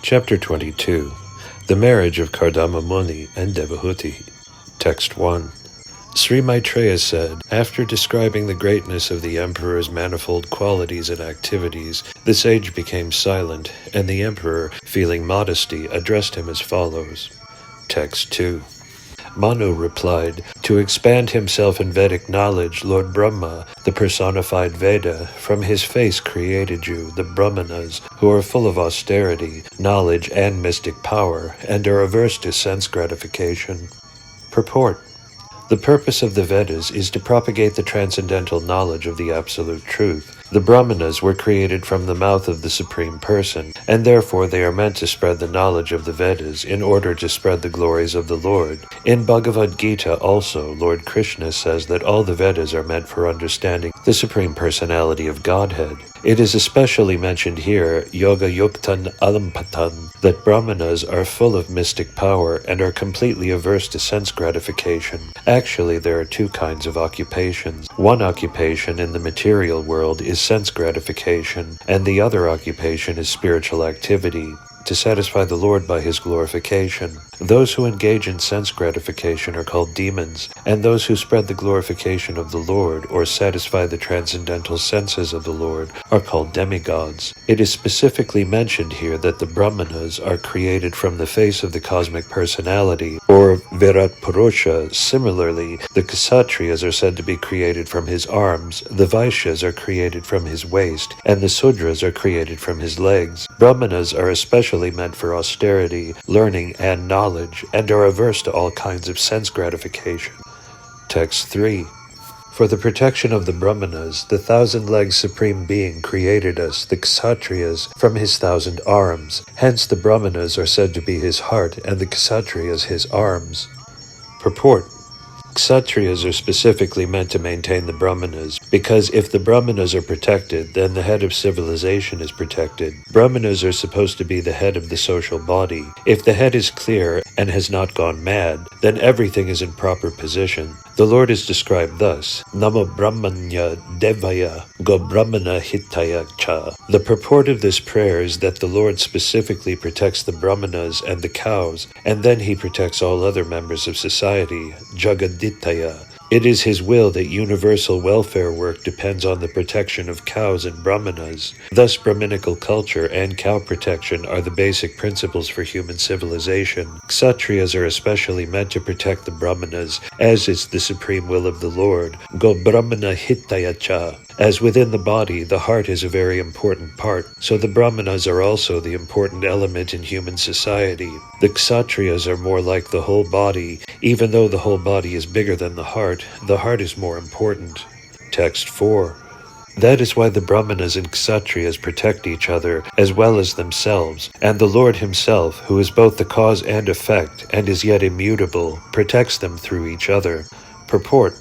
Chapter 22. The Marriage of Kardama Muni and Devahuti. Text 1. Sri Maitreya said, after describing the greatness of the emperor's manifold qualities and activities, the sage became silent, and the emperor, feeling modesty, addressed him as follows. Text 2. Manu replied, to expand himself in Vedic knowledge, Lord Brahma, the personified Veda, from his face created you, the Brahmanas, who are full of austerity, knowledge, and mystic power, and are averse to sense gratification. Purport. The purpose of the Vedas is to propagate the transcendental knowledge of the Absolute Truth. The Brahmanas were created from the mouth of the Supreme Person, and therefore they are meant to spread the knowledge of the Vedas in order to spread the glories of the Lord. In Bhagavad Gita also, Lord Krishna says that all the Vedas are meant for understanding the Supreme Personality of Godhead. It is especially mentioned here, Yoga Yuktan Alampatan, that Brahmanas are full of mystic power and are completely averse to sense gratification. Actually, there are two kinds of occupations. One occupation in the material world is sense gratification, and the other occupation is spiritual activity, to satisfy the Lord by his glorification. Those who engage in sense gratification are called demons, and those who spread the glorification of the Lord or satisfy the transcendental senses of the Lord are called demigods. It is specifically mentioned here that the Brahmanas are created from the face of the cosmic personality, or Virat Purusha. Similarly, the Kshatriyas are said to be created from his arms, the Vaishyas are created from his waist, and the Sudras are created from his legs. Brahmanas are especially meant for austerity, learning, and knowledge, and are averse to all kinds of sense gratification. Text 3. For the protection of the Brahmanas, the thousand-legged Supreme Being created us, the Kshatriyas, from his 1,000 arms. Hence the Brahmanas are said to be his heart, and the Kshatriyas his arms. Purport. Kshatriyas are specifically meant to maintain the Brahmanas, because if the Brahmanas are protected, then the head of civilization is protected. Brahmanas are supposed to be the head of the social body. If the head is clear and has not gone mad, then everything is in proper position. The Lord is described thus, Namo Brahmanya Devaya Go Brahmana Hitaya Cha. The purport of this prayer is that the Lord specifically protects the Brahmanas and the cows, and then he protects all other members of society, Jagaditaya. It is his will that universal welfare work depends on the protection of cows and Brahmanas. Thus, Brahminical culture and cow protection are the basic principles for human civilization. Kshatriyas are especially meant to protect the Brahmanas, as is the supreme will of the Lord. Go Brahmana Hitaya Cha. As within the body, the heart is a very important part, so the Brahmanas are also the important element in human society. The Kshatriyas are more like the whole body. Even though the whole body is bigger than the heart is more important. Text 4. That is why the Brahmanas and Kshatriyas protect each other as well as themselves, and the Lord himself, who is both the cause and effect, and is yet immutable, protects them through each other. Purport.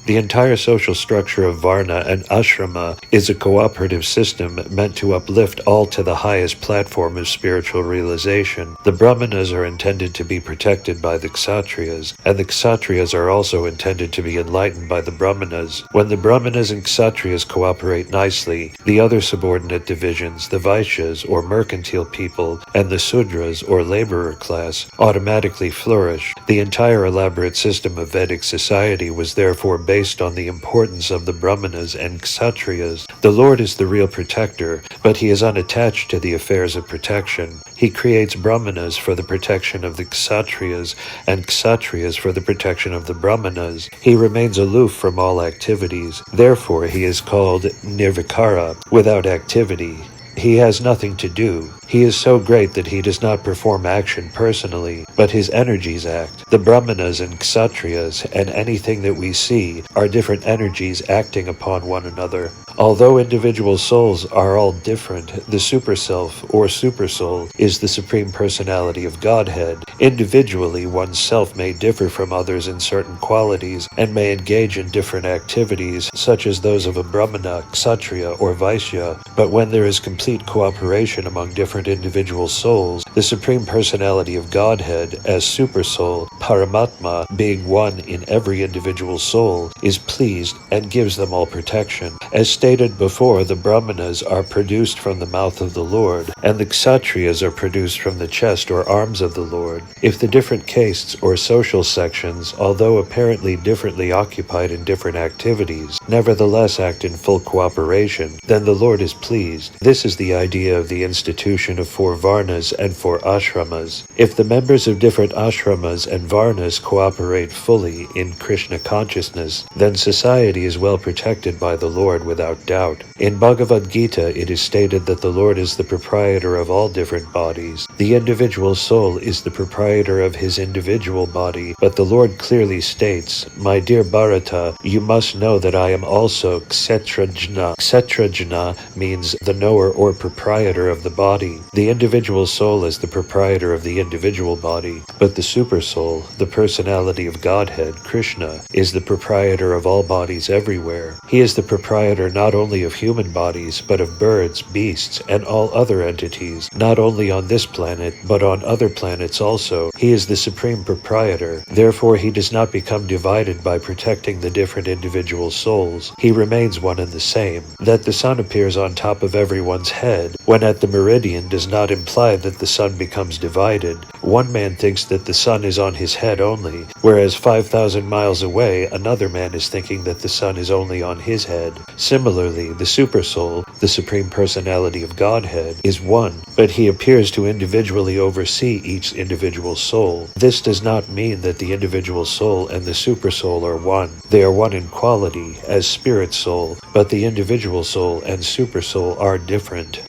The entire social structure of Varna and Ashrama is a cooperative system meant to uplift all to the highest platform of spiritual realization. The Brahmanas are intended to be protected by the Kshatriyas, and the Kshatriyas are also intended to be enlightened by the Brahmanas. When the Brahmanas and Kshatriyas cooperate nicely, the other subordinate divisions, the Vaishyas or mercantile people, and the Sudras or laborer class, automatically flourish. The entire elaborate system of Vedic society was therefore based on the importance of the Brahmanas and Kshatriyas. The Lord is the real protector, but he is unattached to the affairs of protection. He creates Brahmanas for the protection of the Kshatriyas, and Kshatriyas for the protection of the Brahmanas. He remains aloof from all activities. Therefore, he is called Nirvikara, without activity. He has nothing to do. He is so great that he does not perform action personally, but his energies act. The Brahmanas and Kshatriyas and anything that we see are different energies acting upon one another. Although individual souls are all different, the Super Self or Super Soul is the Supreme Personality of Godhead. Individually, one's self may differ from others in certain qualities and may engage in different activities, such as those of a Brahmana, Kshatriya, or Vaishya, but when there is complete cooperation among different individual souls, the Supreme Personality of Godhead, as Supersoul, Paramatma, being one in every individual soul, is pleased and gives them all protection. As stated before, the Brahmanas are produced from the mouth of the Lord, and the Kshatriyas are produced from the chest or arms of the Lord. If the different castes or social sections, although apparently differently occupied in different activities, nevertheless act in full cooperation, then the Lord is pleased. This is the idea of the institution of 4 varnas and 4 ashramas. If the members of different ashramas and varnas cooperate fully in Krishna consciousness, then society is well protected by the Lord without doubt. In Bhagavad Gita, it is stated that the Lord is the proprietor of all different bodies. The individual soul is the proprietor of his individual body, but the Lord clearly states, "My dear Bharata, you must know that I am also Kshetrajna." Kshetrajna means the knower or proprietor of the body. The individual soul is the proprietor of the individual body, but the Supersoul, the personality of Godhead, Krishna, is the proprietor of all bodies everywhere. He is the proprietor not only of human bodies, but of birds, beasts, and all other entities, not only on this planet, but on other planets also. He is the supreme proprietor. Therefore, he does not become divided by protecting the different individual souls. He remains one and the same. That the sun appears on top of everyone's head, when at the meridian, does not imply that the sun becomes divided. One man thinks that the sun is on his head only, whereas 5,000 miles away, another man is thinking that the sun is only on his head. Similarly, the Supersoul, the Supreme Personality of Godhead, is one, but he appears to individually oversee each individual soul. This does not mean that the individual soul and the Supersoul are one. They are one in quality, as Spirit Soul, but the individual soul and Supersoul are different.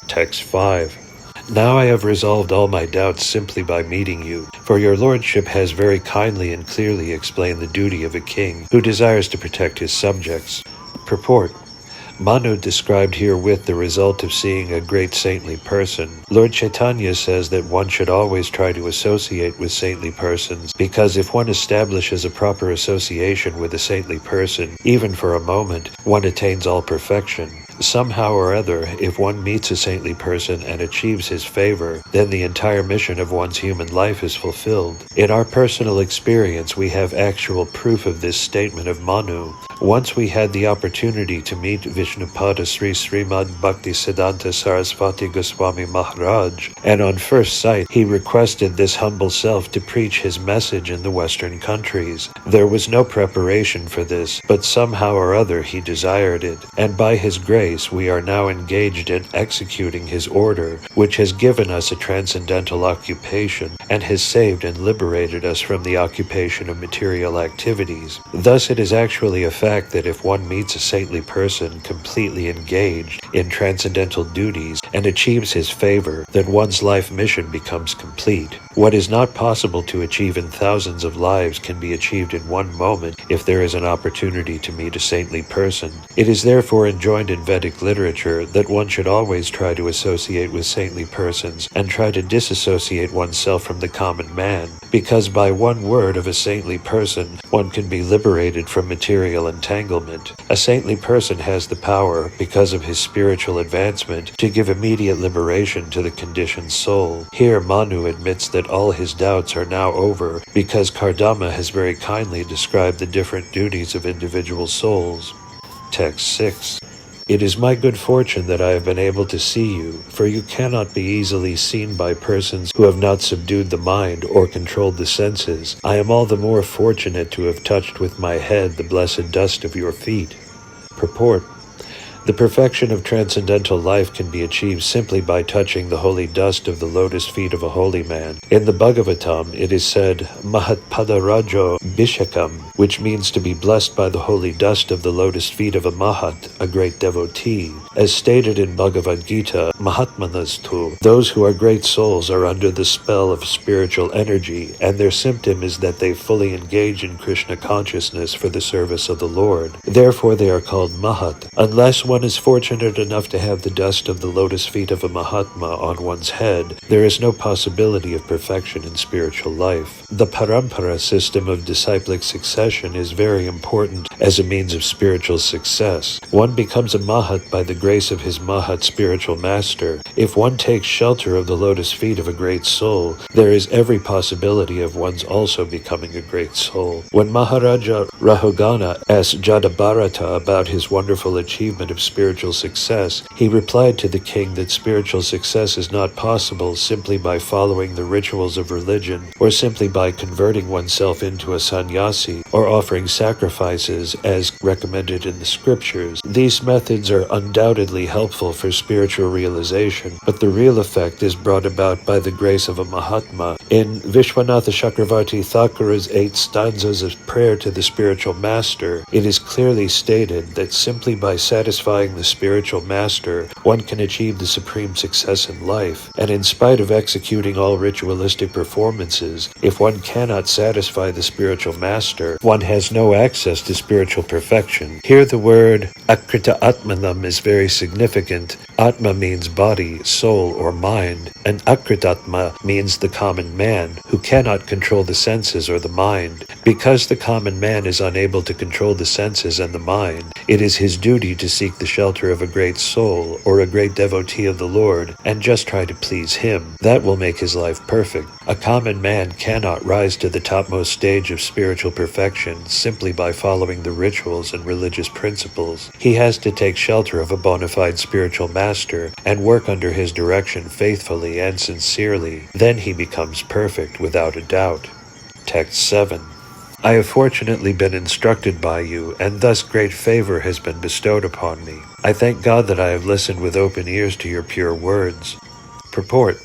Text 5. Now I have resolved all my doubts simply by meeting you, for your lordship has very kindly and clearly explained the duty of a king who desires to protect his subjects. Purport. Manu described herewith the result of seeing a great saintly person. Lord Chaitanya says that one should always try to associate with saintly persons, because if one establishes a proper association with a saintly person, even for a moment, one attains all perfection. Somehow or other, if one meets a saintly person and achieves his favor, then the entire mission of one's human life is fulfilled. In our personal experience, we have actual proof of this statement of Manu. Once we had the opportunity to meet Vishnupada Sri Srimad Bhaktivedanta Saraswati Goswami Maharaj, and on first sight he requested this humble self to preach his message in the Western countries. There was no preparation for this, but somehow or other he desired it, and by his grace we are now engaged in executing his order, which has given us a transcendental occupation, and has saved and liberated us from the occupation of material activities. Thus it is actually a fact that if one meets a saintly person completely engaged in transcendental duties and achieves his favor, then one's life mission becomes complete. What is not possible to achieve in thousands of lives can be achieved in one moment if there is an opportunity to meet a saintly person. It is therefore enjoined in Vedic literature that one should always try to associate with saintly persons and try to disassociate oneself from the common man, because by one word of a saintly person one can be liberated from material entanglement. A saintly person has the power, because of his spiritual advancement, to give immediate liberation to the conditioned soul. Here Manu admits that all his doubts are now over, because Kardama has very kindly described the different duties of individual souls. Text 6. It is my good fortune that I have been able to see you, for you cannot be easily seen by persons who have not subdued the mind or controlled the senses. I am all the more fortunate to have touched with my head the blessed dust of your feet. Purport. The perfection of transcendental life can be achieved simply by touching the holy dust of the lotus feet of a holy man. In the Bhagavatam, it is said, Mahatpadarajo Bhishakam, which means to be blessed by the holy dust of the lotus feet of a Mahat, a great devotee. As stated in Bhagavad Gita, Mahatmanastu, those who are great souls are under the spell of spiritual energy, and their symptom is that they fully engage in Krishna consciousness for the service of the Lord. Therefore they are called Mahat. Unless one is fortunate enough to have the dust of the lotus feet of a Mahatma on one's head, there is no possibility of perfection in spiritual life. The Parampara system of disciplic succession is very important as a means of spiritual success. One becomes a Mahat by the grace of his Mahat spiritual master. If one takes shelter of the lotus feet of a great soul, there is every possibility of one's also becoming a great soul. When Maharaja Rahugana asked Jadabharata about his wonderful achievement of spiritual success, he replied to the king that spiritual success is not possible simply by following the rituals of religion, or simply by converting oneself into a sannyasi, or offering sacrifices as recommended in the scriptures. These methods are undoubtedly helpful for spiritual realization, but the real effect is brought about by the grace of a Mahatma. In Vishwanatha Chakravarti Thakura's 8 stanzas of prayer to the spiritual master, it is clearly stated that simply by satisfying the spiritual master, one can achieve the supreme success in life. And in spite of executing all ritualistic performances, if one cannot satisfy the spiritual master, one has no access to spiritual perfection. Here the word Akrita Atmanam is very significant. Atma means body, soul, or mind, and Akritatma means the common man, who cannot control the senses or the mind. Because the common man is unable to control the senses and the mind, it is his duty to seek the shelter of a great soul or a great devotee of the Lord and just try to please him. That will make his life perfect. A common man cannot rise to the topmost stage of spiritual perfection simply by following the rituals and religious principles. He has to take shelter of a bona fide spiritual master and work under his direction faithfully and sincerely. Then he becomes perfect without a doubt. Text 7. I have fortunately been instructed by you, and thus great favor has been bestowed upon me. I thank God that I have listened with open ears to your pure words. Purport.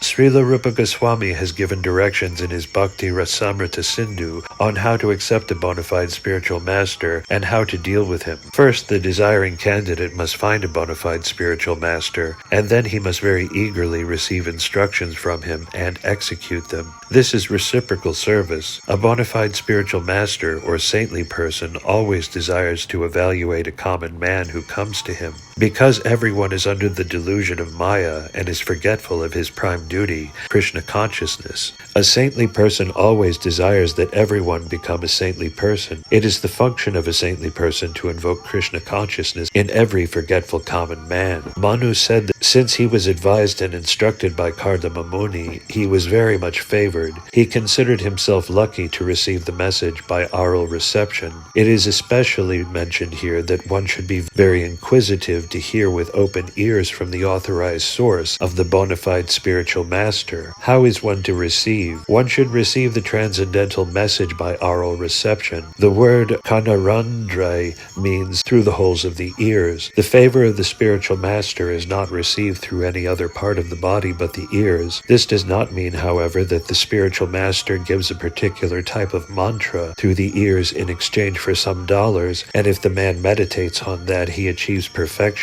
Srila Rupa Goswami has given directions in his Bhakti Rasamrita Sindhu on how to accept a bona fide spiritual master and how to deal with him. First, the desiring candidate must find a bona fide spiritual master, and then he must very eagerly receive instructions from him and execute them. This is reciprocal service. A bona fide spiritual master or saintly person always desires to evaluate a common man who comes to him. Because everyone is under the delusion of Maya and is forgetful of his prime duty, Krishna consciousness, a saintly person always desires that everyone become a saintly person. It is the function of a saintly person to invoke Krishna consciousness in every forgetful common man. Manu said that since he was advised and instructed by Kardama Muni, he was very much favored. He considered himself lucky to receive the message by oral reception. It is especially mentioned here that one should be very inquisitive to hear with open ears from the authorized source of the bona fide spiritual master. How is one to receive? One should receive the transcendental message by oral reception. The word kanarandre means through the holes of the ears. The favor of the spiritual master is not received through any other part of the body but the ears. This does not mean, however, that the spiritual master gives a particular type of mantra through the ears in exchange for some dollars, and if the man meditates on that, he achieves perfection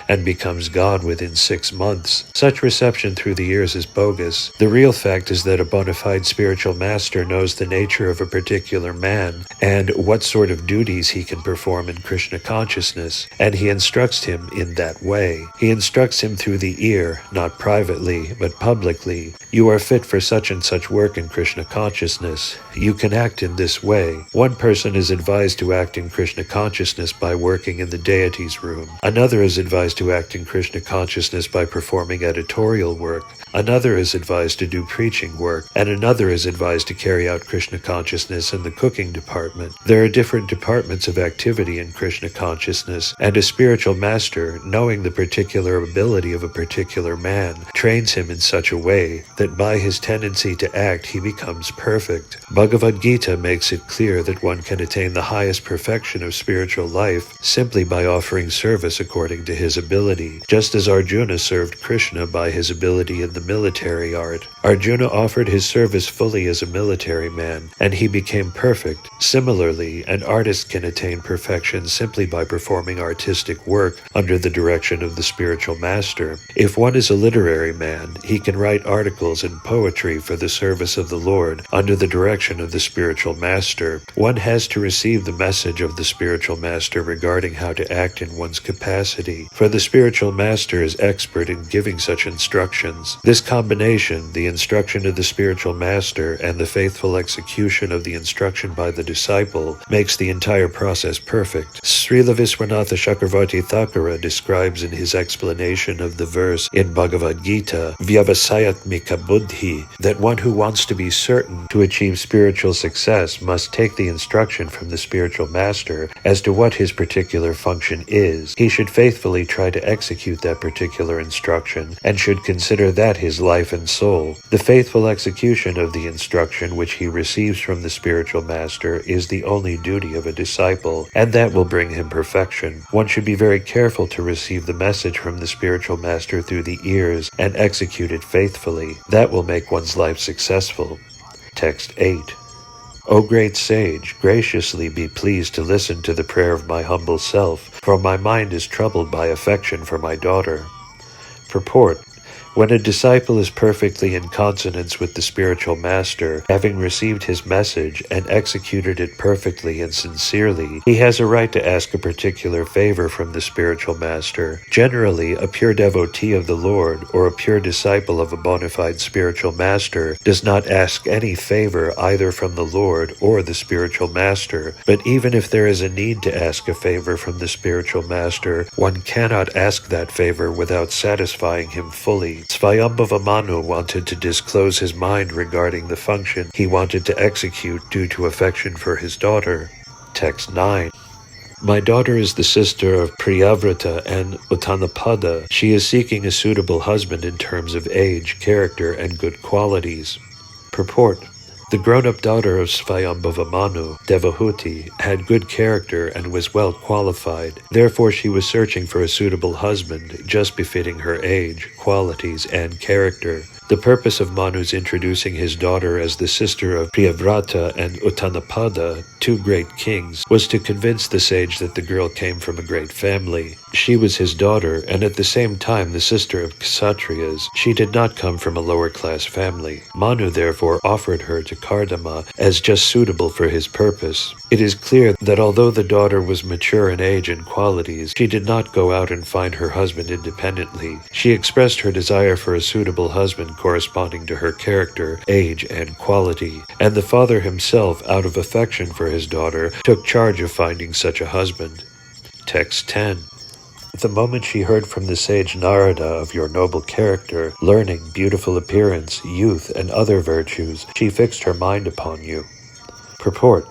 and becomes God within 6 months. Such reception through the ears is bogus. The real fact is that a bona fide spiritual master knows the nature of a particular man and what sort of duties he can perform in Krishna consciousness, and he instructs him in that way. He instructs him through the ear, not privately, but publicly. You are fit for such and such work in Krishna consciousness. You can act in this way. One person is advised to act in Krishna consciousness by working in the deity's room. Another is advised to act in Krishna consciousness by performing editorial work. Another is advised to do preaching work, and another is advised to carry out Krishna consciousness in the cooking department. There are different departments of activity in Krishna consciousness, and a spiritual master, knowing the particular ability of a particular man, trains him in such a way that by his tendency to act he becomes perfect. Bhagavad Gita makes it clear that one can attain the highest perfection of spiritual life simply by offering service according to his ability, just as Arjuna served Krishna by his ability in the military art. Arjuna offered his service fully as a military man, and he became perfect. Similarly, an artist can attain perfection simply by performing artistic work under the direction of the spiritual master. If one is a literary man, he can write articles and poetry for the service of the Lord under the direction of the spiritual master. One has to receive the message of the spiritual master regarding how to act in one's capacity, for the spiritual master is expert in giving such instructions. This combination, the instruction of the spiritual master and the faithful execution of the instruction by the disciple, makes the entire process perfect. Srila Viswanatha Chakravarti Thakura describes in his explanation of the verse in Bhagavad Gita, Vyavasayatmika Buddhi, that one who wants to be certain to achieve spiritual success must take the instruction from the spiritual master as to what his particular function is. He should faithfully try to execute that particular instruction and should consider that his life and soul. The faithful execution of the instruction which he receives from the spiritual master is the only duty of a disciple, and that will bring him perfection. One should be very careful to receive the message from the spiritual master through the ears and execute it faithfully. That will make one's life successful. Text 8. O great sage, graciously be pleased to listen to the prayer of my humble self, for my mind is troubled by affection for my daughter. Purport. When a disciple is perfectly in consonance with the spiritual master, having received his message and executed it perfectly and sincerely, he has a right to ask a particular favor from the spiritual master. Generally, a pure devotee of the Lord or a pure disciple of a bona fide spiritual master does not ask any favor either from the Lord or the spiritual master. But even if there is a need to ask a favor from the spiritual master, one cannot ask that favor without satisfying him fully. Swayambhava Manu wanted to disclose his mind regarding the function he wanted to execute due to affection for his daughter. Text 9. My daughter is the sister of Priyavrata and Uttanapada. She is seeking a suitable husband in terms of age, character, and good qualities. Purport. The grown-up daughter of Swayambhava Manu, Devahuti, had good character and was well qualified. Therefore she was searching for a suitable husband, just befitting her age, qualities, and character. The purpose of Manu's introducing his daughter as the sister of Priyavrata and Uttanapada, two great kings, was to convince the sage that the girl came from a great family. She was his daughter, and at the same time the sister of Kshatriyas. She did not come from a lower-class family. Manu therefore offered her to Kardama as just suitable for his purpose. It is clear that although the daughter was mature in age and qualities, she did not go out and find her husband independently. She expressed her desire for a suitable husband corresponding to her character, age, and quality, and the father himself, out of affection for his daughter, took charge of finding such a husband. Text 10. The moment she heard from the sage Narada of your noble character, learning, beautiful appearance, youth, and other virtues, she fixed her mind upon you. Purport.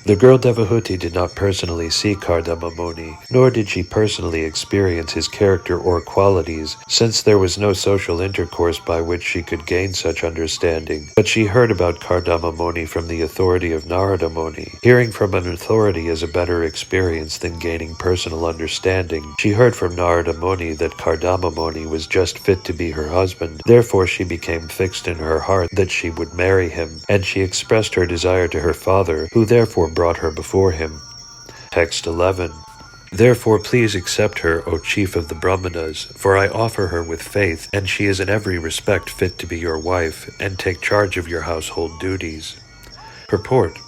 The girl Devahuti did not personally see Kardama Muni, nor did she personally experience his character or qualities, since there was no social intercourse by which she could gain such understanding. But she heard about Kardama Muni from the authority of Narada Muni. Hearing from an authority is a better experience than gaining personal understanding. She heard from Narada Muni that Kardama Muni was just fit to be her husband. Therefore she became fixed in her heart that she would marry him, and she expressed her desire to her father, who therefore brought her before him. Text 11. Therefore please accept her, O chief of the Brahmanas, for I offer her with faith, and she is in every respect fit to be your wife, and take charge of your household duties. Purport.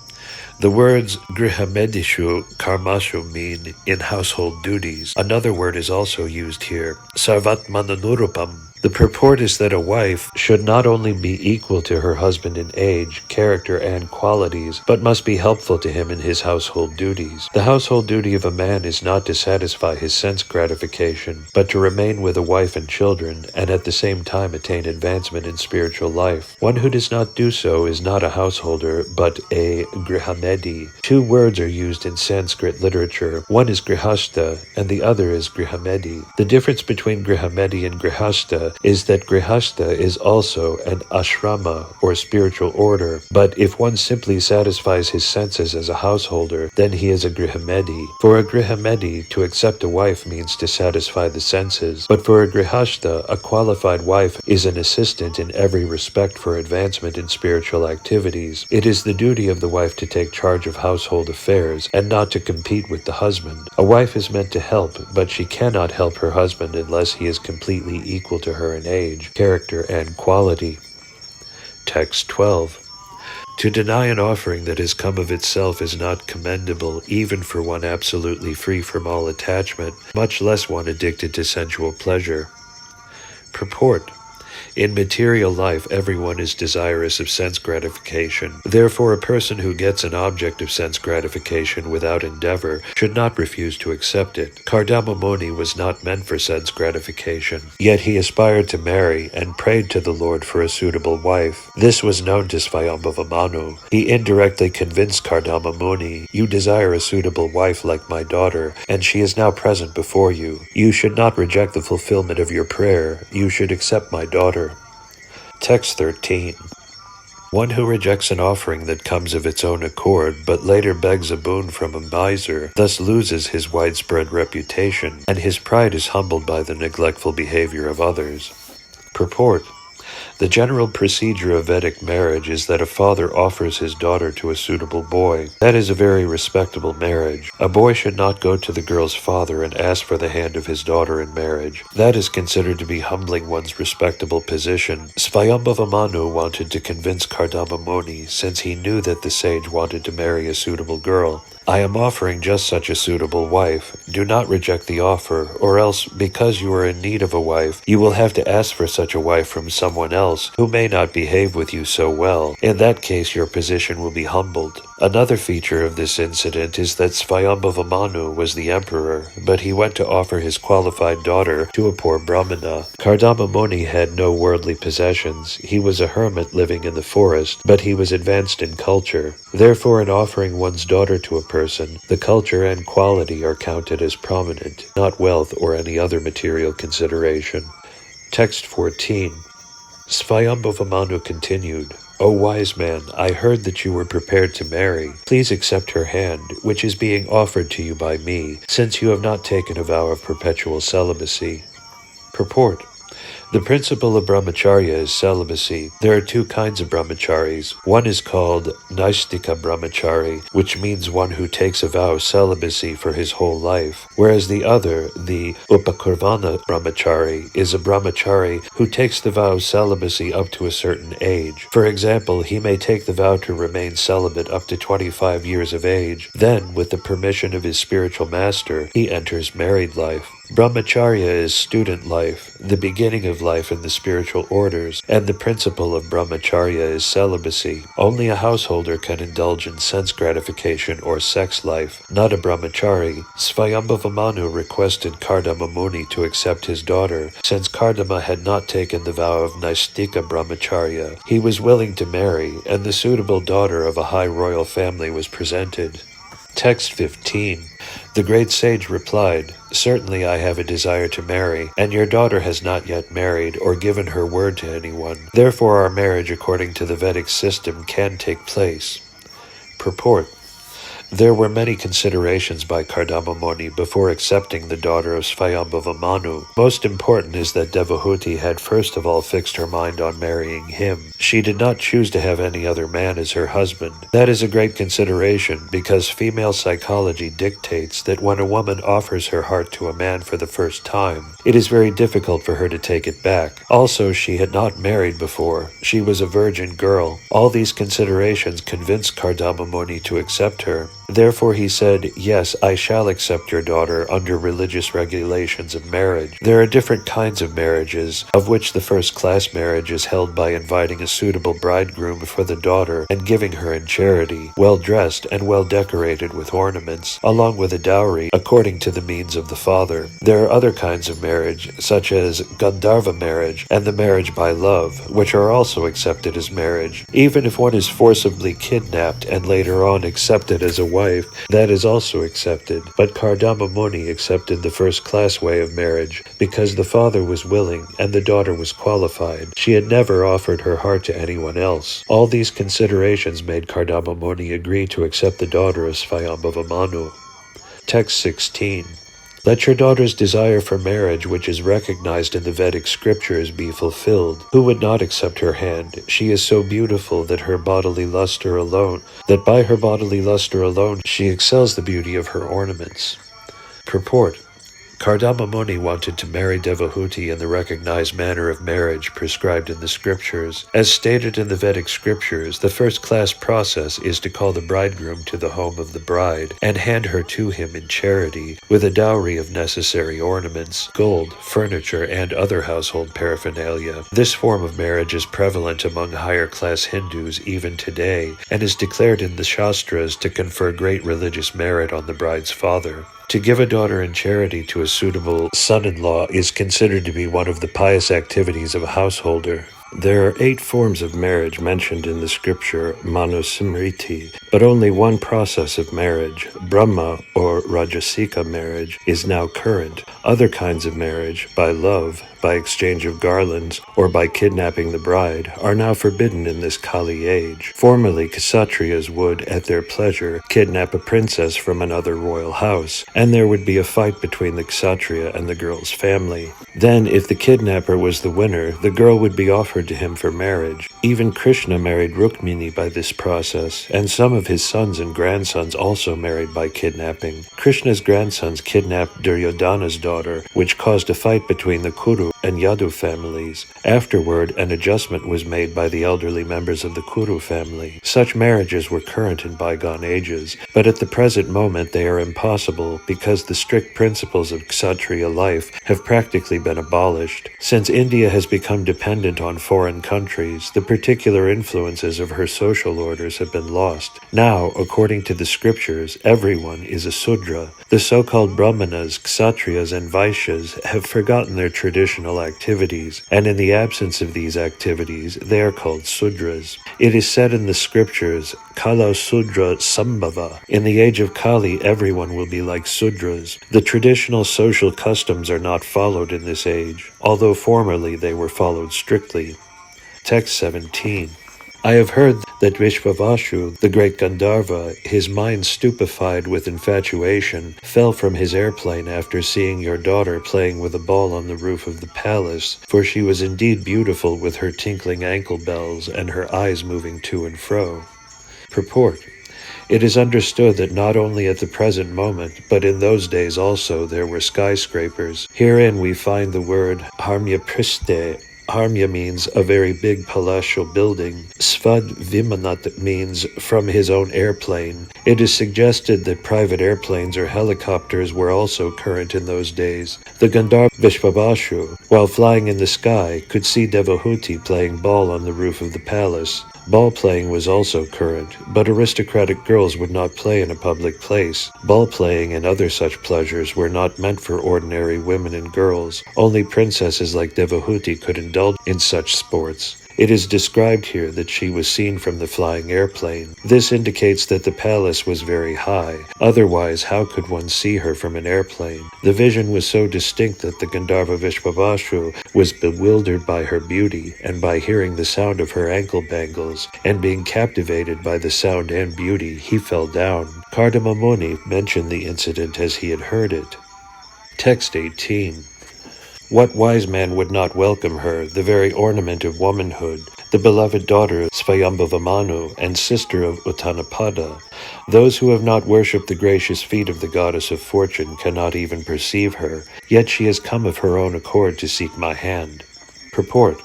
The words grihamedishu karmashu mean in household duties. Another word is also used here, sarvatmananurupam. The purport is that a wife should not only be equal to her husband in age, character, and qualities, but must be helpful to him in his household duties. The household duty of a man is not to satisfy his sense gratification, but to remain with a wife and children, and at the same time attain advancement in spiritual life. One who does not do so is not a householder, but a grihamedi. Two words are used in Sanskrit literature. One is grihastha, and the other is grihamedi. The difference between grihamedi and grihastha Grihastha is that Grihastha is also an ashrama or spiritual order, but if one simply satisfies his senses as a householder, then he is a Grihamedi. For a Grihamedi, to accept a wife means to satisfy the senses, but for a Grihastha, a qualified wife is an assistant in every respect for advancement in spiritual activities. It is the duty of the wife to take charge of household affairs and not to compete with the husband. A wife is meant to help, but she cannot help her husband unless he is completely equal to her in age, character, and quality. Text 12. To deny an offering that has come of itself is not commendable, even for one absolutely free from all attachment, much less one addicted to sensual pleasure. Purport. In material life, everyone is desirous of sense gratification. Therefore, a person who gets an object of sense gratification without endeavor should not refuse to accept it. Kardama Muni was not meant for sense gratification, yet he aspired to marry and prayed to the Lord for a suitable wife. This was known to Swayambhava Manu. He indirectly convinced Kardama Muni, "You desire a suitable wife like my daughter, and she is now present before you. You should not reject the fulfillment of your prayer. You should accept my daughter." Text 13. One who rejects an offering that comes of its own accord, but later begs a boon from a miser, thus loses his widespread reputation, and his pride is humbled by the neglectful behavior of others. Purport. The general procedure of Vedic marriage is that a father offers his daughter to a suitable boy. That is a very respectable marriage. A boy should not go to the girl's father and ask for the hand of his daughter in marriage. That is considered to be humbling one's respectable position. Swayambhava Manu wanted to convince Kardama Muni, since he knew that the sage wanted to marry a suitable girl. "I am offering just such a suitable wife. Do not reject the offer, or else, because you are in need of a wife, you will have to ask for such a wife from someone else who may not behave with you so well. In that case, your position will be humbled." Another feature of this incident is that Swayambhava Manu was the emperor, but he went to offer his qualified daughter to a poor brahmana. Kardama Muni had no worldly possessions. He was a hermit living in the forest, but he was advanced in culture. Therefore, in offering one's daughter to a person, the culture and quality are counted as prominent, not wealth or any other material consideration. Text 14. Swayambhava Manu continued, "O wise man, I heard that you were prepared to marry. Please accept her hand, which is being offered to you by me, since you have not taken a vow of perpetual celibacy." Purport. The principle of brahmacharya is celibacy. There are two kinds of brahmacharis. One is called Naistika brahmachari, which means one who takes a vow of celibacy for his whole life, whereas the other, the Upakurvana brahmachari, is a brahmachari who takes the vow of celibacy up to a certain age. For example, he may take the vow to remain celibate up to 25 years of age. Then, with the permission of his spiritual master, he enters married life. Brahmacharya is student life, the beginning of life in the spiritual orders, and the principle of brahmacharya is celibacy. Only a householder can indulge in sense gratification or sex life, not a brahmachari. Swayambhava Manu requested Kardama Muni to accept his daughter, since Kardama had not taken the vow of Naistika brahmacharya. He was willing to marry, and the suitable daughter of a high royal family was presented. Text 15. The great sage replied, "Certainly I have a desire to marry, and your daughter has not yet married or given her word to anyone. Therefore our marriage according to the Vedic system can take place." Purport. There were many considerations by Kardama Muni before accepting the daughter of Swayambhava Manu. Most important is that Devahuti had first of all fixed her mind on marrying him. She did not choose to have any other man as her husband. That is a great consideration because female psychology dictates that when a woman offers her heart to a man for the first time, it is very difficult for her to take it back. Also, she had not married before. She was a virgin girl. All these considerations convinced Kardama Muni to accept her. Therefore he said, "Yes, I shall accept your daughter under religious regulations of marriage." There are different kinds of marriages, of which the first-class marriage is held by inviting a suitable bridegroom for the daughter and giving her in charity, well-dressed and well-decorated with ornaments, along with a dowry according to the means of the father. There are other kinds of marriage, such as Gandharva marriage and the marriage by love, which are also accepted as marriage. Even if one is forcibly kidnapped and later on accepted as a wife, that is also accepted. But Kardama Muni accepted the first-class way of marriage because the father was willing and the daughter was qualified. She had never offered her heart to anyone else. All these considerations made Kardama Muni agree to accept the daughter of Swayambhava Manu. Text 16. Let your daughter's desire for marriage, which is recognized in the Vedic scriptures, be fulfilled. Who would not accept her hand? She is so beautiful that by her bodily luster alone, she excels the beauty of her ornaments. Purport. Kardama Muni wanted to marry Devahuti in the recognized manner of marriage prescribed in the scriptures. As stated in the Vedic scriptures, the first-class process is to call the bridegroom to the home of the bride and hand her to him in charity, with a dowry of necessary ornaments, gold, furniture, and other household paraphernalia. This form of marriage is prevalent among higher-class Hindus even today, and is declared in the Shastras to confer great religious merit on the bride's father. To give a daughter in charity to a suitable son-in-law is considered to be one of the pious activities of a householder. There are 8 forms of marriage mentioned in the scripture Manusimriti, but only one process of marriage, Brahma or Rajasika marriage, is now current. Other kinds of marriage, by love, by exchange of garlands, or by kidnapping the bride, are now forbidden in this Kali age. Formerly, Kshatriyas would, at their pleasure, kidnap a princess from another royal house, and there would be a fight between the Kshatriya and the girl's family. Then, if the kidnapper was the winner, the girl would be offered to him for marriage. Even Krishna married Rukmini by this process, and some of his sons and grandsons also married by kidnapping. Krishna's grandsons kidnapped Duryodhana's daughter, which caused a fight between the Kuru and Yadu families. Afterward, an adjustment was made by the elderly members of the Kuru family. Such marriages were current in bygone ages, but at the present moment they are impossible because the strict principles of Kshatriya life have practically been abolished. Since India has become dependent on foreign countries, the particular influences of her social orders have been lost. Now, according to the scriptures, everyone is a Sudra. The so-called Brahmanas, Kshatriyas, and Vaishyas have forgotten their traditional activities, and in the absence of these activities, they are called Sudras. It is said in the scriptures, Kala Sudra Sambhava. In the age of Kali, everyone will be like Sudras. The traditional social customs are not followed in this age, although formerly they were followed strictly. Text 17. I have heard that Vishvavashu, the great Gandharva, his mind stupefied with infatuation, fell from his airplane after seeing your daughter playing with a ball on the roof of the palace, for she was indeed beautiful with her tinkling ankle bells and her eyes moving to and fro. Purport. It is understood that not only at the present moment, but in those days also there were skyscrapers. Herein we find the word Harmya Priste. Harmya means a very big palatial building. Svad Vimanat means from his own airplane. It is suggested that private airplanes or helicopters were also current in those days. The Gandharva Vishvavashu, while flying in the sky, could see Devahuti playing ball on the roof of the palace. Ball playing was also current, but aristocratic girls would not play in a public place. Ball playing and other such pleasures were not meant for ordinary women and girls. Only princesses like Devahuti could indulge in such sports. It is described here that she was seen from the flying airplane. This indicates that the palace was very high. Otherwise, how could one see her from an airplane? The vision was so distinct that the Gandharva Vishvavashu was bewildered by her beauty and by hearing the sound of her ankle bangles, and being captivated by the sound and beauty, he fell down. Kardama Muni mentioned the incident as he had heard it. Text 18. What wise man would not welcome her, the very ornament of womanhood, the beloved daughter of Swayambhava Manu and sister of Uttanapada? Those who have not worshipped the gracious feet of the goddess of fortune cannot even perceive her, yet she has come of her own accord to seek my hand. Purport.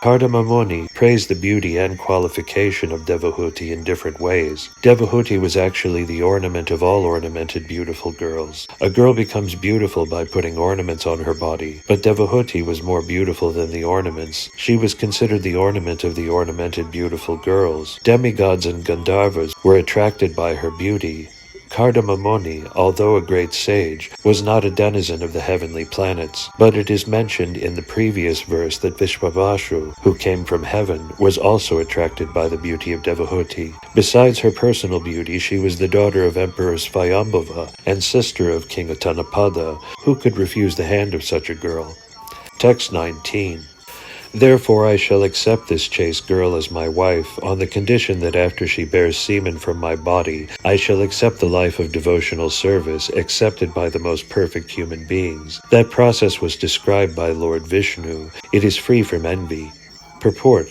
Kardama Muni praised the beauty and qualification of Devahuti in different ways. Devahuti was actually the ornament of all ornamented beautiful girls. A girl becomes beautiful by putting ornaments on her body, but Devahuti was more beautiful than the ornaments. She was considered the ornament of the ornamented beautiful girls. Demigods and Gandharvas were attracted by her beauty. Kardamamoni, although a great sage, was not a denizen of the heavenly planets, but it is mentioned in the previous verse that Vishwavashu, who came from heaven, was also attracted by the beauty of Devahuti. Besides her personal beauty, she was the daughter of Emperor Svayambhava and sister of King Utanapada. Who could refuse the hand of such a girl? Text 19. Therefore I shall accept this chaste girl as my wife, on the condition that after she bears semen from my body, I shall accept the life of devotional service accepted by the most perfect human beings. That process was described by Lord Vishnu. It is free from envy. Purport.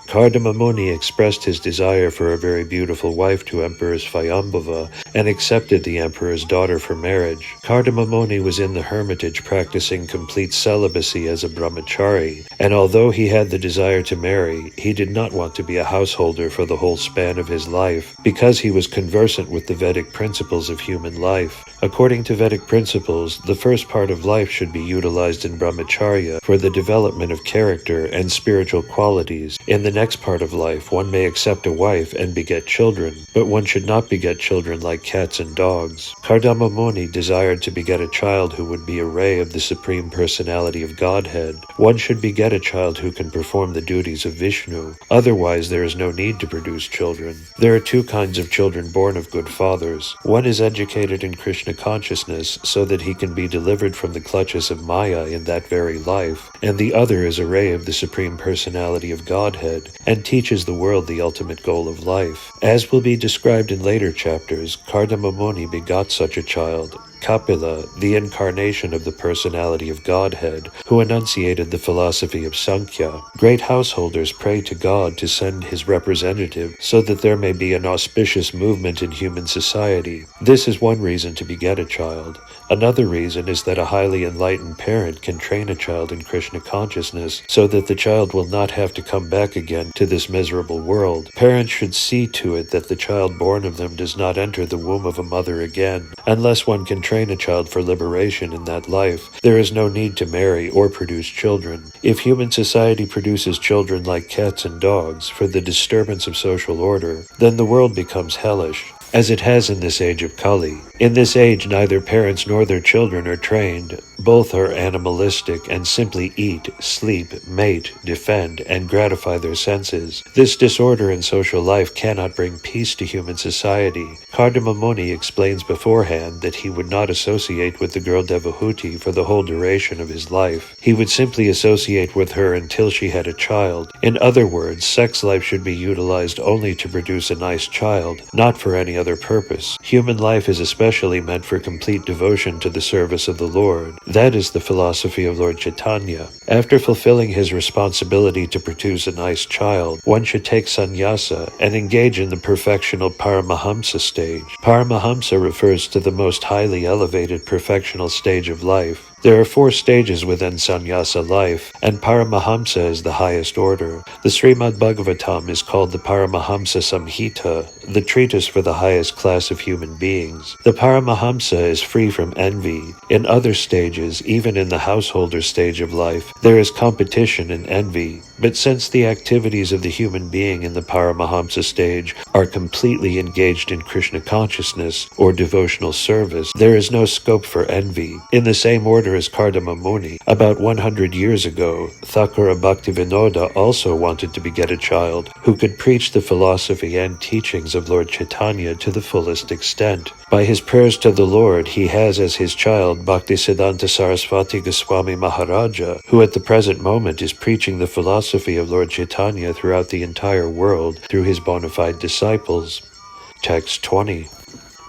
Kardamamuni expressed his desire for a very beautiful wife to Emperor Svayambhava and accepted the emperor's daughter for marriage. Kardamamuni was in the hermitage practicing complete celibacy as a brahmachari, and although he had the desire to marry, he did not want to be a householder for the whole span of his life, because he was conversant with the Vedic principles of human life. According to Vedic principles, the first part of life should be utilized in brahmacharya for the development of character and spiritual qualities. In the next part of life, one may accept a wife and beget children, but one should not beget children like cats and dogs. Kardamamuni desired to beget a child who would be a ray of the Supreme Personality of Godhead. One should beget a child who can perform the duties of Vishnu. Otherwise, there is no need to produce children. There are two kinds of children born of good fathers. One is educated in Krishna consciousness so that he can be delivered from the clutches of Maya in that very life, and the other is a ray of the Supreme Personality of Godhead and teaches the world the ultimate goal of life. As will be described in later chapters, Kardamamuni begot such a child, Kapila, the incarnation of the personality of Godhead, who enunciated the philosophy of Sankhya. Great householders pray to God to send his representative so that there may be an auspicious movement in human society. This is one reason to beget a child. Another reason is that a highly enlightened parent can train a child in Krishna consciousness so that the child will not have to come back again to this miserable world. Parents should see to it that the child born of them does not enter the womb of a mother again. Unless one can train a child for liberation in that life, there is no need to marry or produce children. If human society produces children like cats and dogs for the disturbance of social order, then the world becomes hellish, as it has in this age of Kali. In this age, neither parents nor their children are trained. Both are animalistic and simply eat, sleep, mate, defend, and gratify their senses. This disorder in social life cannot bring peace to human society. Kardamamuni explains beforehand that he would not associate with the girl Devahuti for the whole duration of his life. He would simply associate with her until she had a child. In other words, sex life should be utilized only to produce a nice child, not for any other purpose. Human life is especially meant for complete devotion to the service of the Lord. That is the philosophy of Lord Chaitanya. After fulfilling his responsibility to produce a nice child, one should take sannyasa and engage in the perfectional Paramahamsa stage. Paramahamsa refers to the most highly elevated perfectional stage of life. There are 4 stages within sannyasa life, and Paramahamsa is the highest order. The Srimad Bhagavatam is called the Paramahamsa Samhita, the treatise for the highest class of human beings. The Paramahamsa is free from envy. In other stages, even in the householder stage of life, there is competition and envy, but since the activities of the human being in the Paramahamsa stage are completely engaged in Krishna consciousness or devotional service, there is no scope for envy. In the same order as Kardamamuni, about 100 years ago, Thakura Bhaktivedanta also wanted to beget a child who could preach the philosophy and teachings of Lord Chaitanya to the fullest extent. By his prayers to the Lord, he has as his child Bhaktisiddhanta Saraswati Goswami Maharaja, who at the present moment is preaching the philosophy of Lord Chaitanya throughout the entire world through his bona fide disciples. Text 20.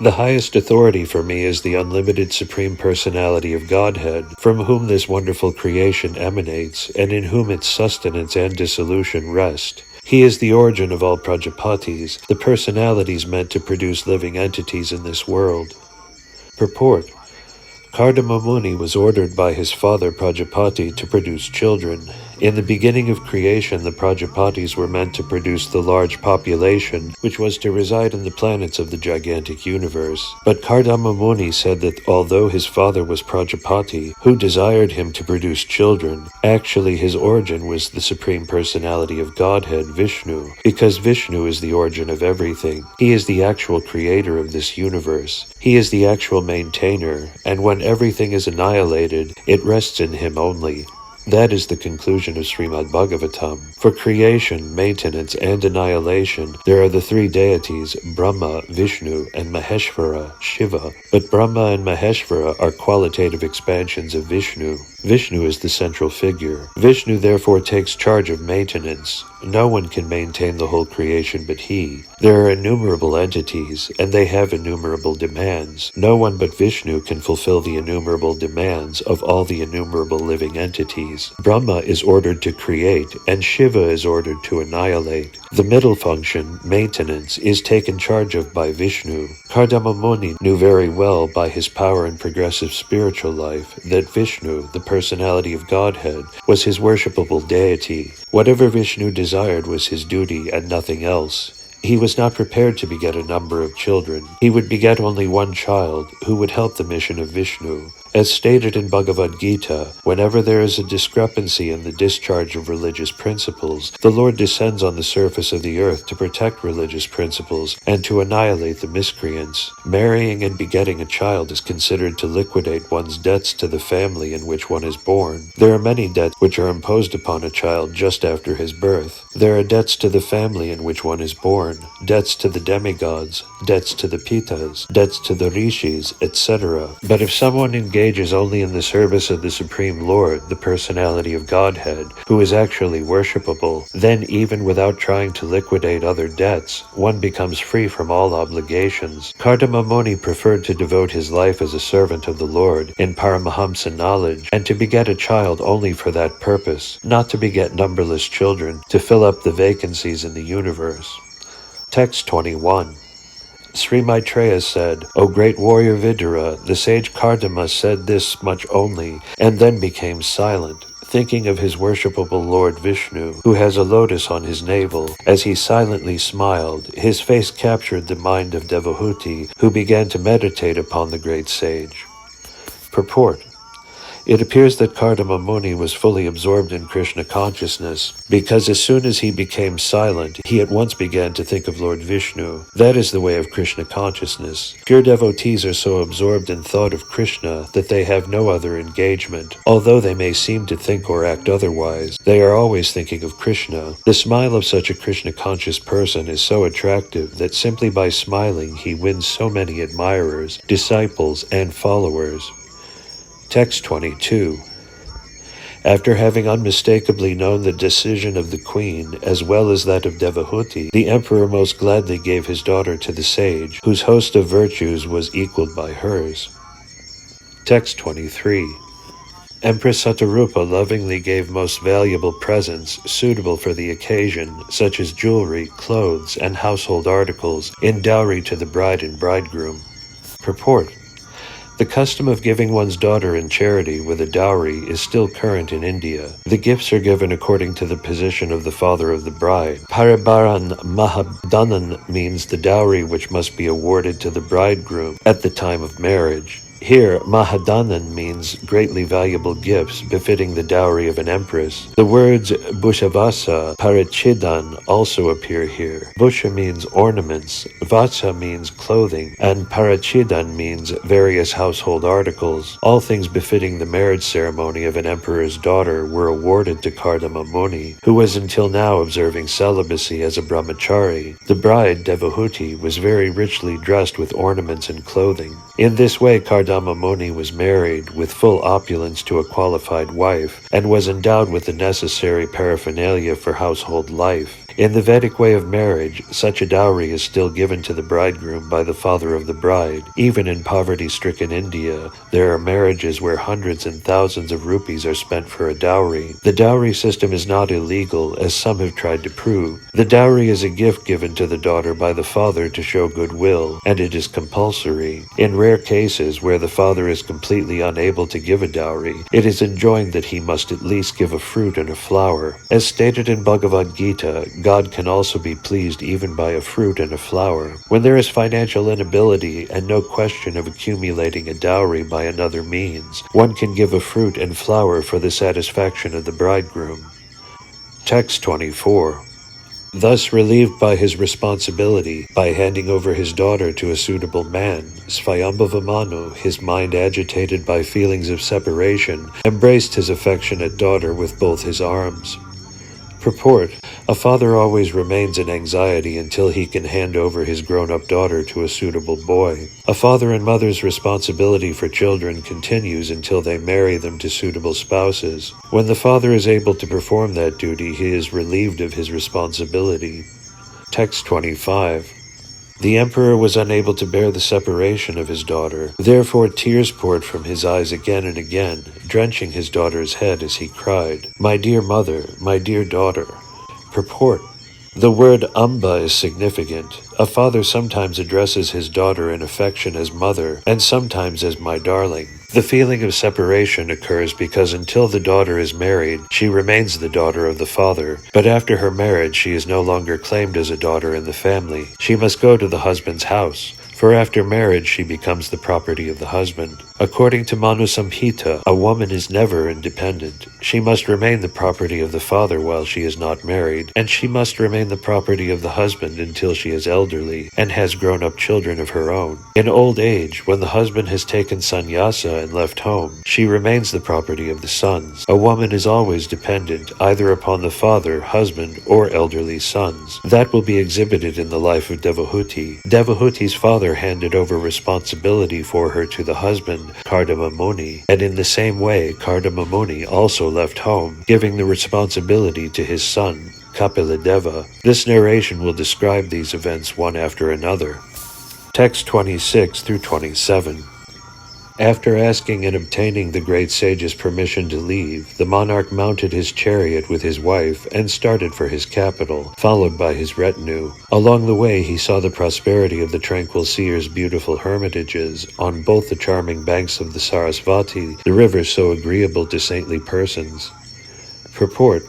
The highest authority for me is the unlimited Supreme Personality of Godhead, from whom this wonderful creation emanates, and in whom its sustenance and dissolution rest. He is the origin of all Prajapatis, the personalities meant to produce living entities in this world. Purport. Kardamamuni was ordered by his father Prajapati to produce children. In the beginning of creation, the Prajapatis were meant to produce the large population which was to reside in the planets of the gigantic universe. But Kardama Muni said that although his father was Prajapati, who desired him to produce children, actually his origin was the Supreme Personality of Godhead, Vishnu, because Vishnu is the origin of everything. He is the actual creator of this universe. He is the actual maintainer, and when everything is annihilated, it rests in him only. That is the conclusion of Srimad Bhagavatam. For creation, maintenance, and annihilation, there are the three deities, Brahma, Vishnu, and Maheshvara, Shiva. But Brahma and Maheshvara are qualitative expansions of Vishnu. Vishnu is the central figure. Vishnu therefore takes charge of maintenance. No one can maintain the whole creation but he. There are innumerable entities, and they have innumerable demands. No one but Vishnu can fulfill the innumerable demands of all the innumerable living entities. Brahma is ordered to create, and Shiva is ordered to annihilate. The middle function, maintenance, is taken charge of by Vishnu. Kardama Muni knew very well by his power and progressive spiritual life that Vishnu, the personality of Godhead, was his worshipable deity. Whatever Vishnu desired was his duty and nothing else. He was not prepared to beget a number of children. He would beget only one child, who would help the mission of Vishnu. As stated in Bhagavad Gita, whenever there is a discrepancy in the discharge of religious principles, the Lord descends on the surface of the earth to protect religious principles and to annihilate the miscreants. Marrying and begetting a child is considered to liquidate one's debts to the family in which one is born. There are many debts which are imposed upon a child just after his birth. There are debts to the family in which one is born, debts to the demigods, debts to the pitas, debts to the rishis, etc. But if someone engages only in the service of the Supreme Lord, the personality of Godhead, who is actually worshipable, then even without trying to liquidate other debts, one becomes free from all obligations. Kardama Muni preferred to devote his life as a servant of the Lord in Paramahamsa knowledge, and to beget a child only for that purpose, not to beget numberless children to fill up the vacancies in the universe. Text 21. Sri Maitreya said, O great warrior Vidura, the sage Kardama said this much only, and then became silent, thinking of his worshipable Lord Vishnu, who has a lotus on his navel. As he silently smiled, his face captured the mind of Devahuti, who began to meditate upon the great sage. Purport. It appears that Kardama Muni was fully absorbed in Krishna consciousness, because as soon as he became silent, he at once began to think of Lord Vishnu. That is the way of Krishna consciousness. Pure devotees are so absorbed in thought of Krishna that they have no other engagement. Although they may seem to think or act otherwise, they are always thinking of Krishna. The smile of such a Krishna-conscious person is so attractive that simply by smiling he wins so many admirers, disciples, and followers. Text 22. After having unmistakably known the decision of the queen, as well as that of Devahuti, the emperor most gladly gave his daughter to the sage, whose host of virtues was equaled by hers. Text 23. Empress Satarupa lovingly gave most valuable presents suitable for the occasion, such as jewelry, clothes, and household articles, in dowry to the bride and bridegroom. Purport. The custom of giving one's daughter in charity with a dowry is still current in India. The gifts are given according to the position of the father of the bride. Paribaran Mahadanan means the dowry which must be awarded to the bridegroom at the time of marriage. Here, Mahadanan means greatly valuable gifts befitting the dowry of an empress. The words Bhushavasa, Parichidan also appear here. Bhusha means ornaments, Vasa means clothing, and Parichidan means various household articles. All things befitting the marriage ceremony of an emperor's daughter were awarded to Kardama Muni, who was until now observing celibacy as a brahmachari. The bride, Devahuti, was very richly dressed with ornaments and clothing. In this way, Kardama Muni was married with full opulence to a qualified wife, and was endowed with the necessary paraphernalia for household life. In the Vedic way of marriage, such a dowry is still given to the bridegroom by the father of the bride. Even in poverty-stricken India, there are marriages where hundreds and thousands of rupees are spent for a dowry. The dowry system is not illegal, as some have tried to prove. The dowry is a gift given to the daughter by the father to show goodwill, and it is compulsory. In rare cases where the father is completely unable to give a dowry, it is enjoined that he must at least give a fruit and a flower. As stated in Bhagavad Gita, God can also be pleased even by a fruit and a flower. When there is financial inability and no question of accumulating a dowry by another means, one can give a fruit and flower for the satisfaction of the bridegroom. Text 24. Thus relieved by his responsibility, by handing over his daughter to a suitable man, Swayambhava Manu, his mind agitated by feelings of separation, embraced his affectionate daughter with both his arms. Purport: a father always remains in anxiety until he can hand over his grown-up daughter to a suitable boy. A father and mother's responsibility for children continues until they marry them to suitable spouses. When the father is able to perform that duty, he is relieved of his responsibility. Text 25. The emperor was unable to bear the separation of his daughter. Therefore tears poured from his eyes again and again, drenching his daughter's head as he cried, "My dear mother, my dear daughter." Purport: the word Amba is significant. A father sometimes addresses his daughter in affection as mother, and sometimes as my darling. The feeling of separation occurs because until the daughter is married, she remains the daughter of the father, but after her marriage she is no longer claimed as a daughter in the family. She must go to the husband's house, for after marriage she becomes the property of the husband. According to Manu Samhita, a woman is never independent. She must remain the property of the father while she is not married, and she must remain the property of the husband until she is elderly and has grown-up children of her own. In old age, when the husband has taken sannyasa and left home, she remains the property of the sons. A woman is always dependent, either upon the father, husband, or elderly sons. That will be exhibited in the life of Devahuti. Devahuti's father handed over responsibility for her to the husband, Kardama Muni, and in the same way Kardama Muni also left home, giving the responsibility to his son, Kapiladeva. This narration will describe these events one after another. Text 26 through 27. After asking and obtaining the great sage's permission to leave, the monarch mounted his chariot with his wife and started for his capital, followed by his retinue. Along the way he saw the prosperity of the tranquil seer's beautiful hermitages on both the charming banks of the Sarasvati, the river so agreeable to saintly persons. Purport: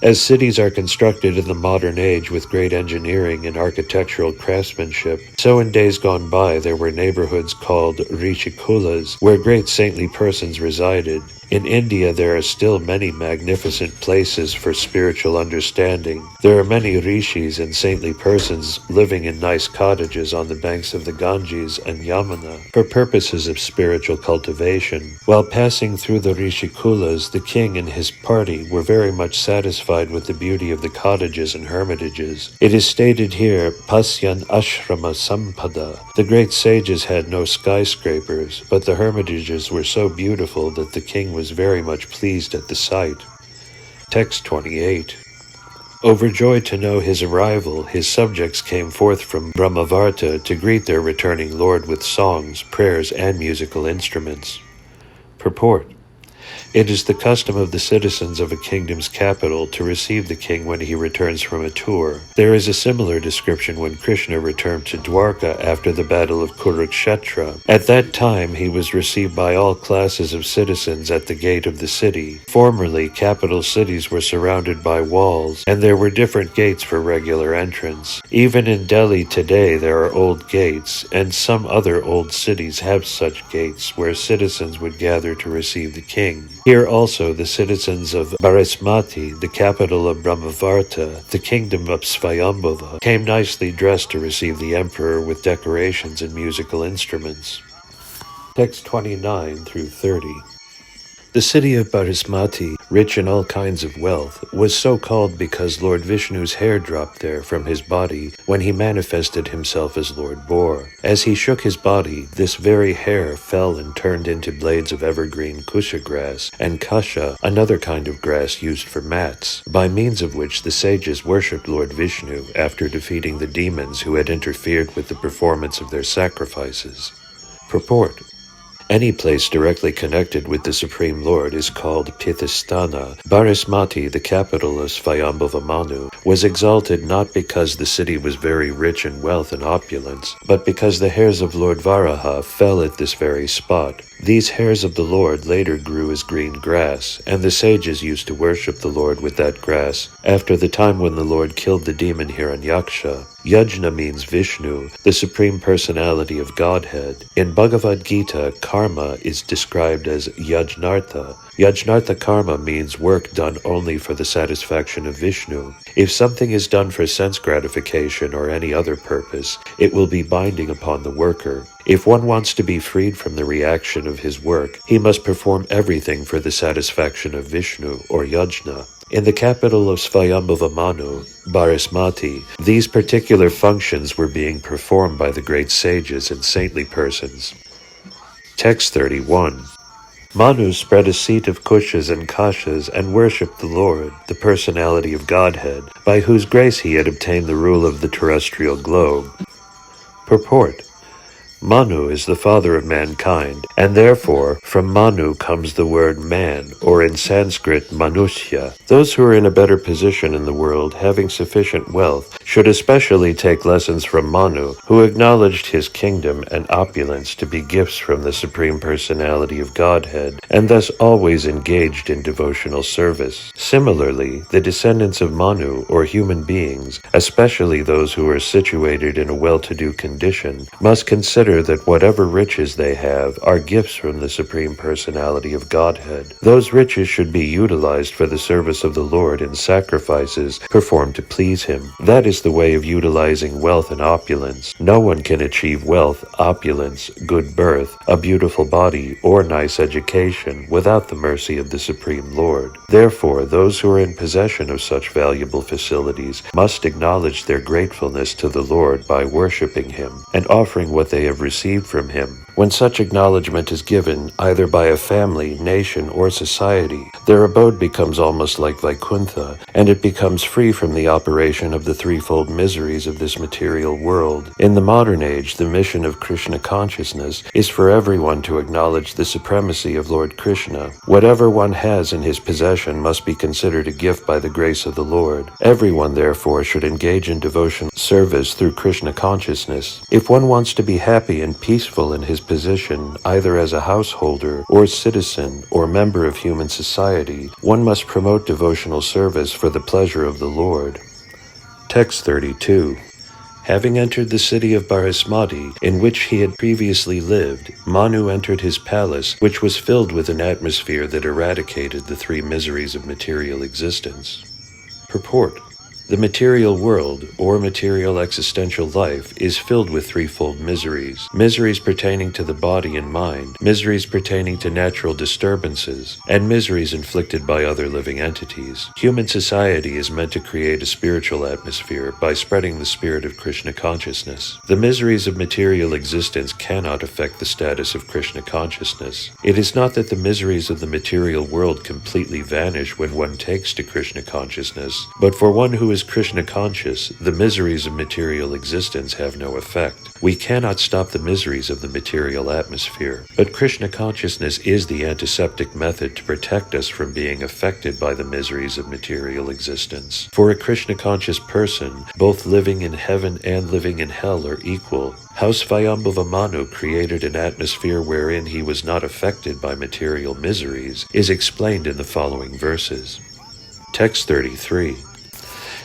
as cities are constructed in the modern age with great engineering and architectural craftsmanship, so in days gone by there were neighborhoods called Rishikulas, where great saintly persons resided. In India there are still many magnificent places for spiritual understanding. There are many rishis and saintly persons living in nice cottages on the banks of the Ganges and Yamuna for purposes of spiritual cultivation. While passing through the Rishikulas, the king and his party were very much satisfied with the beauty of the cottages and hermitages. It is stated here, Pasyan Ashrama Sampada. The great sages had no skyscrapers, but the hermitages were so beautiful that the king was very much pleased at the sight. Text 28. Overjoyed to know his arrival, his subjects came forth from Brahmavarta to greet their returning lord with songs, prayers, and musical instruments. Purport: it is the custom of the citizens of a kingdom's capital to receive the king when he returns from a tour. There is a similar description when Krishna returned to Dwarka after the battle of Kurukshetra. At that time he was received by all classes of citizens at the gate of the city. Formerly, capital cities were surrounded by walls, and there were different gates for regular entrance. Even in Delhi today there are old gates, and some other old cities have such gates where citizens would gather to receive the king. Here also the citizens of Barismati, the capital of Brahmavarta, the kingdom of Swayambhava, came nicely dressed to receive the emperor with decorations and musical instruments. Text 29 through 30. The city of Barismati rich in all kinds of wealth, was so called because Lord Vishnu's hair dropped there from his body when he manifested himself as Lord Boar. As he shook his body, this very hair fell and turned into blades of evergreen kusha grass, and kasha, another kind of grass used for mats, by means of which the sages worshipped Lord Vishnu after defeating the demons who had interfered with the performance of their sacrifices. Purport: any place directly connected with the Supreme Lord is called Pithistana. Barismati, the capital of Svayambhava Manu, was exalted not because the city was very rich in wealth and opulence, but because the hairs of Lord Varaha fell at this very spot. These hairs of the Lord later grew as green grass, and the sages used to worship the Lord with that grass after the time when the Lord killed the demon Hiranyaksha. Yajna means Vishnu, the Supreme Personality of Godhead. In Bhagavad Gita, karma is described as yajnartha. Yajnartha karma means work done only for the satisfaction of Vishnu. If something is done for sense gratification or any other purpose, it will be binding upon the worker. If one wants to be freed from the reaction of his work, he must perform everything for the satisfaction of Vishnu or Yajna. In the capital of Svayambhava Manu, Barismati, these particular functions were being performed by the great sages and saintly persons. Text 31. Manu spread a seat of kushas and kashas and worshipped the Lord, the personality of Godhead, by whose grace he had obtained the rule of the terrestrial globe. Purport: Manu is the father of mankind, and therefore from Manu comes the word man, or in Sanskrit Manushya. Those who are in a better position in the world, having sufficient wealth, should especially take lessons from Manu, who acknowledged his kingdom and opulence to be gifts from the Supreme Personality of Godhead, and thus always engaged in devotional service. Similarly, the descendants of Manu, or human beings, especially those who are situated in a well-to-do condition, must consider that whatever riches they have are gifts from the Supreme Personality of Godhead. Those riches should be utilized for the service of the Lord in sacrifices performed to please Him. That is the way of utilizing wealth and opulence. No one can achieve wealth, opulence, good birth, a beautiful body, or nice education without the mercy of the Supreme Lord. Therefore, those who are in possession of such valuable facilities must acknowledge their gratefulness to the Lord by worshiping Him and offering what they have received from Him. When such acknowledgement is given, either by a family, nation, or society, their abode becomes almost like Vaikuntha, and it becomes free from the operation of the threefold miseries of this material world. In the modern age, the mission of Krishna consciousness is for everyone to acknowledge the supremacy of Lord Krishna. Whatever one has in his possession must be considered a gift by the grace of the Lord. Everyone, therefore, should engage in devotional service through Krishna consciousness. If one wants to be happy and peaceful in his position, either as a householder or citizen or member of human society, one must promote devotional service for the pleasure of the Lord. Text 32. Having entered the city of Barismati, in which he had previously lived, Manu entered his palace, which was filled with an atmosphere that eradicated the three miseries of material existence. Purport: the material world, or material existential life, is filled with threefold miseries. Miseries pertaining to the body and mind, miseries pertaining to natural disturbances, and miseries inflicted by other living entities. Human society is meant to create a spiritual atmosphere by spreading the spirit of Krishna consciousness. The miseries of material existence cannot affect the status of Krishna consciousness. It is not that the miseries of the material world completely vanish when one takes to Krishna consciousness, but for one who is Krishna conscious, the miseries of material existence have no effect. We cannot stop the miseries of the material atmosphere, but Krishna consciousness is the antiseptic method to protect us from being affected by the miseries of material existence. For a Krishna conscious person, both living in heaven and living in hell are equal. How Svayambhava Manu created an atmosphere wherein he was not affected by material miseries is explained in the following verses. Text 33.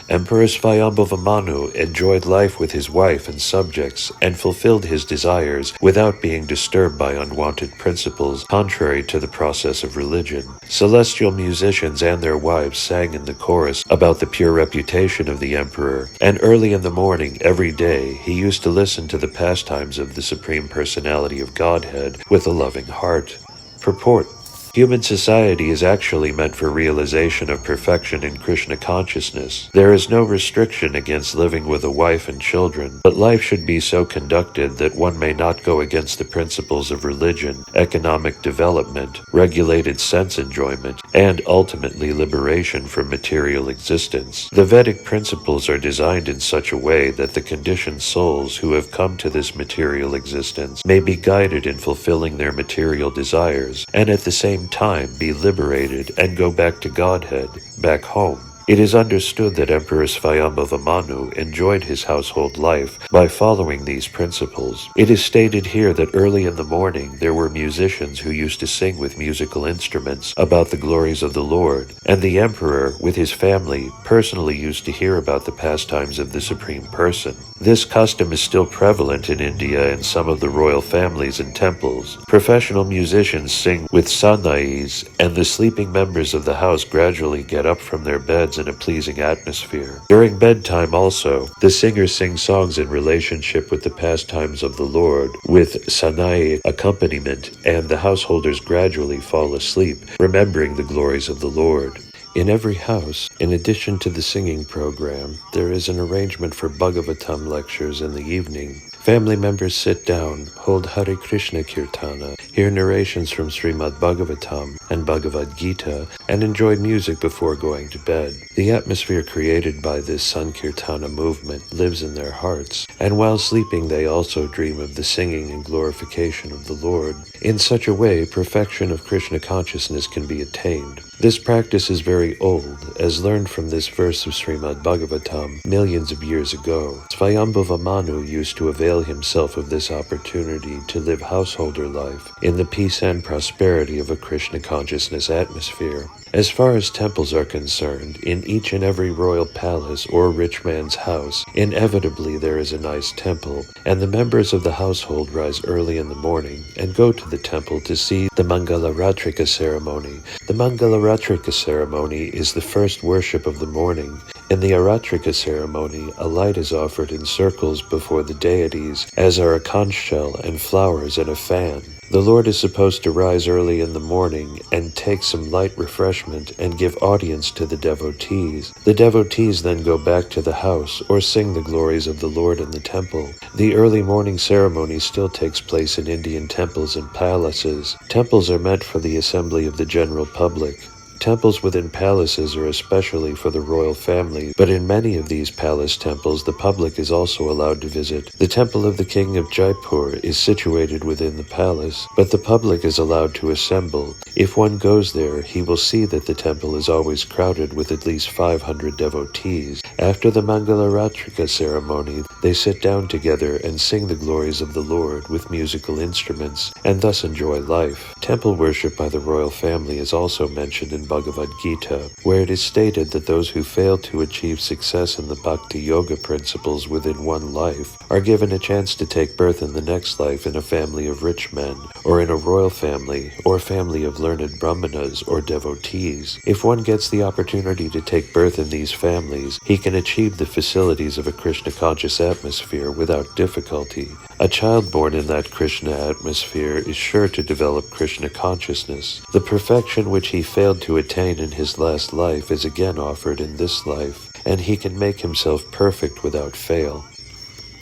Emperor Swayambhava Manu enjoyed life with his wife and subjects and fulfilled his desires without being disturbed by unwanted principles contrary to the process of religion. Celestial musicians and their wives sang in the chorus about the pure reputation of the emperor, and early in the morning every day he used to listen to the pastimes of the Supreme Personality of Godhead with a loving heart. Purport: Human society is actually meant for realization of perfection in Krishna consciousness. There is no restriction against living with a wife and children, but life should be so conducted that one may not go against the principles of religion, economic development, regulated sense enjoyment, and ultimately liberation from material existence. The Vedic principles are designed in such a way that the conditioned souls who have come to this material existence may be guided in fulfilling their material desires, and at the same time be liberated and go back to Godhead, back home. It is understood that Emperor Swayambhava Manu enjoyed his household life by following these principles. It is stated here that early in the morning there were musicians who used to sing with musical instruments about the glories of the Lord, and the emperor, with his family, personally used to hear about the pastimes of the Supreme Person. This custom is still prevalent in India in some of the royal families and temples. Professional musicians sing with sanais, and the sleeping members of the house gradually get up from their beds in a pleasing atmosphere. During bedtime also, the singers sing songs in relationship with the pastimes of the Lord, with sanai accompaniment, and the householders gradually fall asleep, remembering the glories of the Lord. In every house, in addition to the singing program, there is an arrangement for Bhagavatam lectures in the evening. Family members sit down, hold Hare Krishna Kirtana, hear narrations from Srimad Bhagavatam and Bhagavad Gita, and enjoy music before going to bed. The atmosphere created by this Sankirtana movement lives in their hearts, and while sleeping they also dream of the singing and glorification of the Lord. In such a way, perfection of Krishna consciousness can be attained. This practice is very old, as learned from this verse of Srimad Bhagavatam millions of years ago. Swayambhava Manu used to avail himself of this opportunity to live householder life in the peace and prosperity of a Krishna consciousness atmosphere. As far as temples are concerned, in each and every royal palace or rich man's house, inevitably there is a nice temple, and the members of the household rise early in the morning and go to the temple to see the Mangalaratrika ceremony. The Mangalaratrika ceremony is the first worship of the morning. In the Aratrika ceremony, a light is offered in circles before the deities, as are a conch shell and flowers and a fan. The Lord is supposed to rise early in the morning and take some light refreshment and give audience to the devotees. The devotees then go back to the house or sing the glories of the Lord in the temple. The early morning ceremony still takes place in Indian temples and palaces. Temples are meant for the assembly of the general public. Temples within palaces are especially for the royal family, but in many of these palace temples the public is also allowed to visit. The temple of the king of Jaipur is situated within the palace, but the public is allowed to assemble. If one goes there, he will see that the temple is always crowded with at least 500 devotees. After the Mangalaratrika ceremony, they sit down together and sing the glories of the Lord with musical instruments, and thus enjoy life. Temple worship by the royal family is also mentioned in Bhagavad Gita, where it is stated that those who fail to achieve success in the Bhakti Yoga principles within one life are given a chance to take birth in the next life in a family of rich men, or in a royal family, or family of learned brahmanas or devotees. If one gets the opportunity to take birth in these families, he can achieve the facilities of a Krishna-conscious atmosphere without difficulty. A child born in that Krishna atmosphere is sure to develop Krishna consciousness. The perfection which he failed to attain in his last life is again offered in this life, and he can make himself perfect without fail.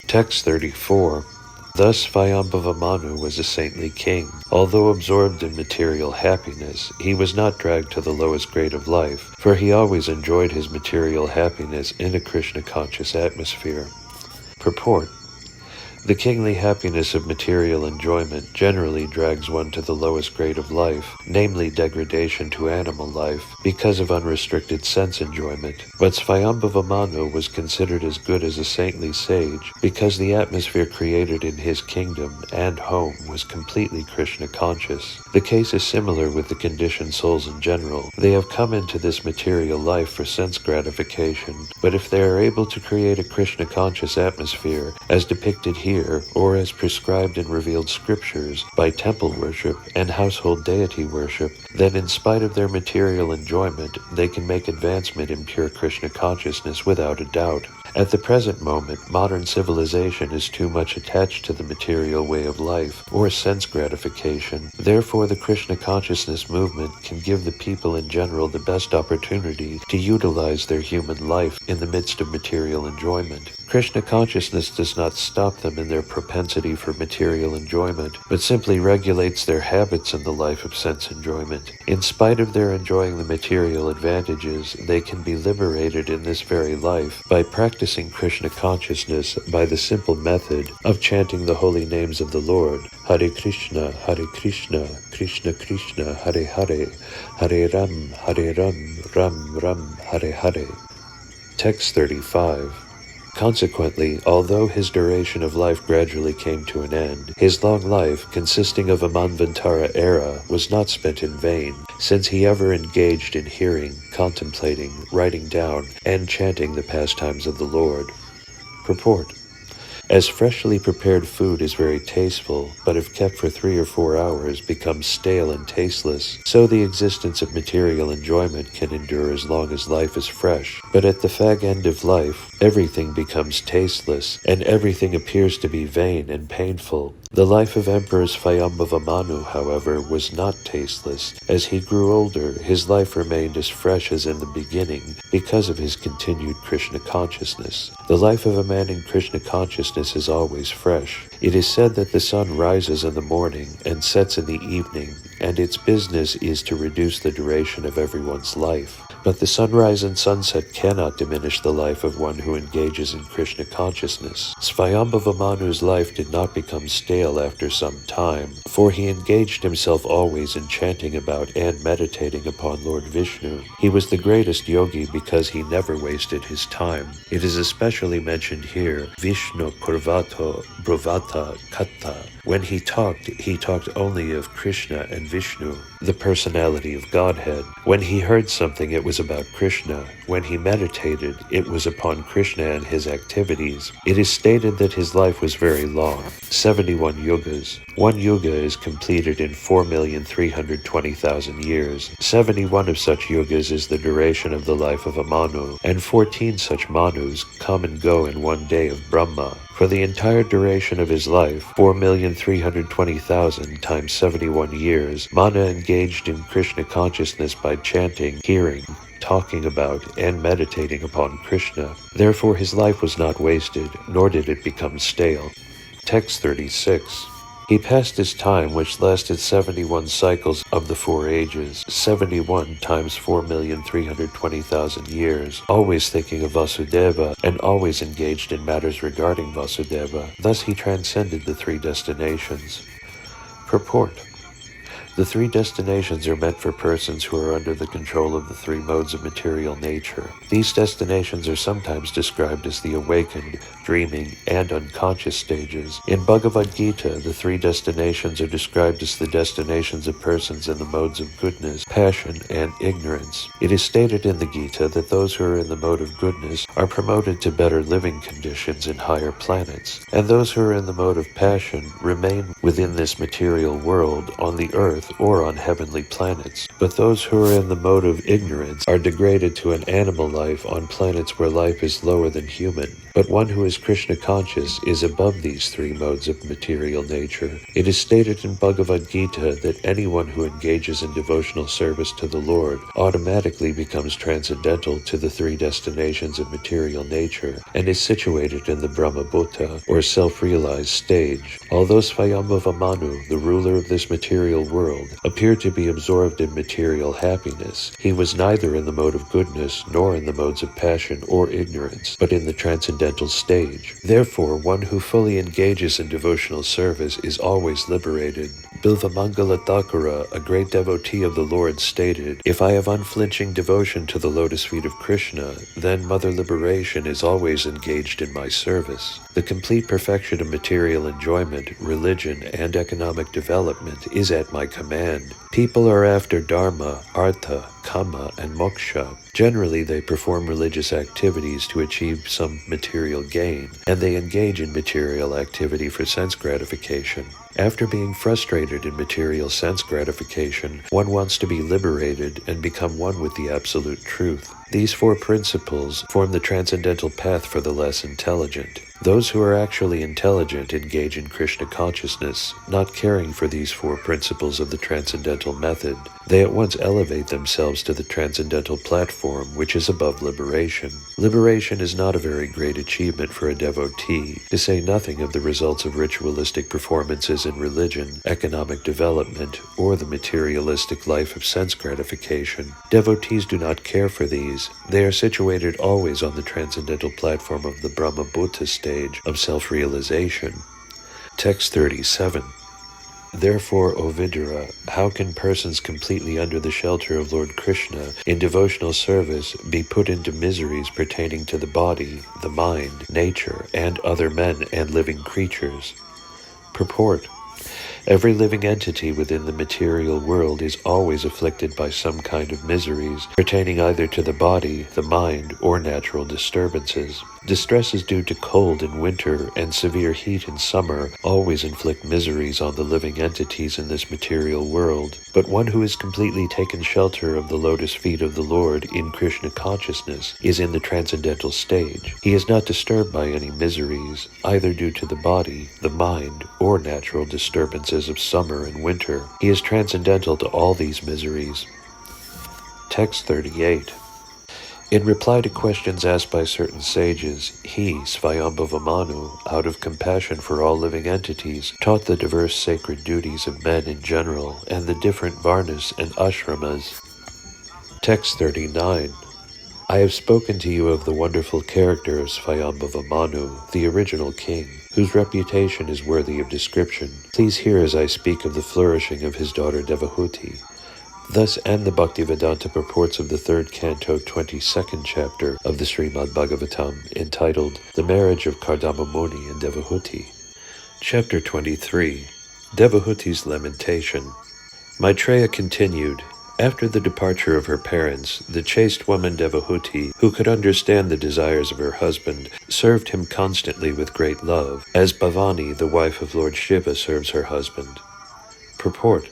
Text 34. Thus Swayambhava Manu was a saintly king. Although absorbed in material happiness, he was not dragged to the lowest grade of life, for he always enjoyed his material happiness in a Krishna-conscious atmosphere. Purport. The kingly happiness of material enjoyment generally drags one to the lowest grade of life, namely degradation to animal life, because of unrestricted sense enjoyment. But Swayambhava Manu was considered as good as a saintly sage, because the atmosphere created in his kingdom and home was completely Krishna-conscious. The case is similar with the conditioned souls in general. They have come into this material life for sense gratification, but if they are able to create a Krishna-conscious atmosphere, as depicted here, or as prescribed in revealed scriptures, by temple worship and household deity worship, then in spite of their material enjoyment, they can make advancement in pure Krishna consciousness without a doubt. At the present moment, modern civilization is too much attached to the material way of life, or sense gratification. Therefore, the Krishna consciousness movement can give the people in general the best opportunity to utilize their human life in the midst of material enjoyment. Krishna consciousness does not stop them in their propensity for material enjoyment, but simply regulates their habits in the life of sense enjoyment. In spite of their enjoying the material advantages, they can be liberated in this very life by practicing Krishna consciousness by the simple method of chanting the holy names of the Lord. Hare Krishna, Krishna Krishna, Hare Hare, Hare Ram, Ram Ram, Hare Hare. Text 35. Consequently, although his duration of life gradually came to an end, his long life, consisting of a Manvantara era, was not spent in vain, since he ever engaged in hearing, contemplating, writing down, and chanting the pastimes of the Lord. Purport. As freshly prepared food is very tasteful, but if kept for 3 or 4 hours becomes stale and tasteless, so the existence of material enjoyment can endure as long as life is fresh. But at the fag end of life, everything becomes tasteless, and everything appears to be vain and painful. The life of Emperor Swayambhava Manu, however, was not tasteless. As he grew older, his life remained as fresh as in the beginning because of his continued Krishna consciousness. The life of a man in Krishna consciousness is always fresh. It is said that the sun rises in the morning and sets in the evening, and its business is to reduce the duration of everyone's life. But the sunrise and sunset cannot diminish the life of one who engages in Krishna consciousness. Swayambhava Manu's life did not become stale after some time, for he engaged himself always in chanting about and meditating upon Lord Vishnu. He was the greatest yogi because he never wasted his time. It is especially mentioned here, Vishnu Purvato Bruvata Katta. When he talked only of Krishna and Vishnu, the personality of Godhead. When he heard something, it was about Krishna. When he meditated, it was upon Krishna and his activities. It is stated that his life was very long, 71 yugas. One yuga is completed in 4,320,000 years. 71 of such yugas is the duration of the life of a Manu, and 14 such Manus come and go in one day of Brahma. For the entire duration of his life, 4,320,000 times 71 years, Mana engaged in Krishna consciousness by chanting, hearing, talking about, and meditating upon Krishna. Therefore his life was not wasted, nor did it become stale. Text 36. He passed his time, which lasted 71 cycles of the 4 ages, 71 times 4,320,000 years, always thinking of Vasudeva and always engaged in matters regarding Vasudeva. Thus he transcended the 3 destinations. Purport. The 3 destinations are meant for persons who are under the control of the 3 modes of material nature. These destinations are sometimes described as the awakened, dreaming, and unconscious stages. In Bhagavad Gita, the 3 destinations are described as the destinations of persons in the modes of goodness, passion, and ignorance. It is stated in the Gita that those who are in the mode of goodness are promoted to better living conditions in higher planets, and those who are in the mode of passion remain within this material world on the earth or on heavenly planets. But those who are in the mode of ignorance are degraded to an animal life on planets where life is lower than human. But one who is Krishna conscious is above these 3 modes of material nature. It is stated in Bhagavad Gita that anyone who engages in devotional service to the Lord automatically becomes transcendental to the 3 destinations of material nature and is situated in the Brahmabhuta, or self-realized stage. Although Swayambhava Manu, the ruler of this material world, appeared to be absorbed in material happiness, he was neither in the mode of goodness nor in the modes of passion or ignorance, but in the transcendental stage. Therefore, one who fully engages in devotional service is always liberated. Bilvamangala Thakura, a great devotee of the Lord, stated, "If I have unflinching devotion to the lotus feet of Krishna, then Mother Liberation is always engaged in my service. The complete perfection of material enjoyment, religion, and economic development is at my command. People are after dharma, artha, kama, and moksha. Generally, they perform religious activities to achieve some material gain, and they engage in material activity for sense gratification. After being frustrated in material sense gratification, one wants to be liberated and become one with the absolute truth. These four principles form the transcendental path for the less intelligent. Those who are actually intelligent engage in Krishna consciousness, not caring for these four principles of the transcendental method. They at once elevate themselves to the transcendental platform, which is above liberation. Liberation is not a very great achievement for a devotee, to say nothing of the results of ritualistic performances in religion, economic development, or the materialistic life of sense gratification. Devotees do not care for these. They are situated always on the transcendental platform of the Brahma Bhuta stage of self-realization. Text 37. Therefore, O Vidura, how can persons completely under the shelter of Lord Krishna in devotional service be put into miseries pertaining to the body, the mind, nature, and other men and living creatures? Purport. Every living entity within the material world is always afflicted by some kind of miseries pertaining either to the body, the mind, or natural disturbances. Distresses due to cold in winter and severe heat in summer always inflict miseries on the living entities in this material world. But one who has completely taken shelter of the lotus feet of the Lord in Krishna consciousness is in the transcendental stage. He is not disturbed by any miseries, either due to the body, the mind, or natural disturbances of summer and winter. He is transcendental to all these miseries. Text 38. In reply to questions asked by certain sages, he, Svayambhava Manu, out of compassion for all living entities, taught the diverse sacred duties of men in general and the different varnas and ashramas. Text 39. I have spoken to you of the wonderful character of Svayambhava Manu, the original king, whose reputation is worthy of description. Please hear as I speak of the flourishing of his daughter Devahuti. Thus end the Bhaktivedanta Purports of the 3rd Canto, 22nd chapter of the Srimad Bhagavatam, entitled The Marriage of Kardama Muni and Devahuti. Chapter 23. Devahuti's Lamentation. Maitreya continued, after the departure of her parents, the chaste woman Devahuti, who could understand the desires of her husband, served him constantly with great love, as Bhavani, the wife of Lord Shiva, serves her husband. Purport.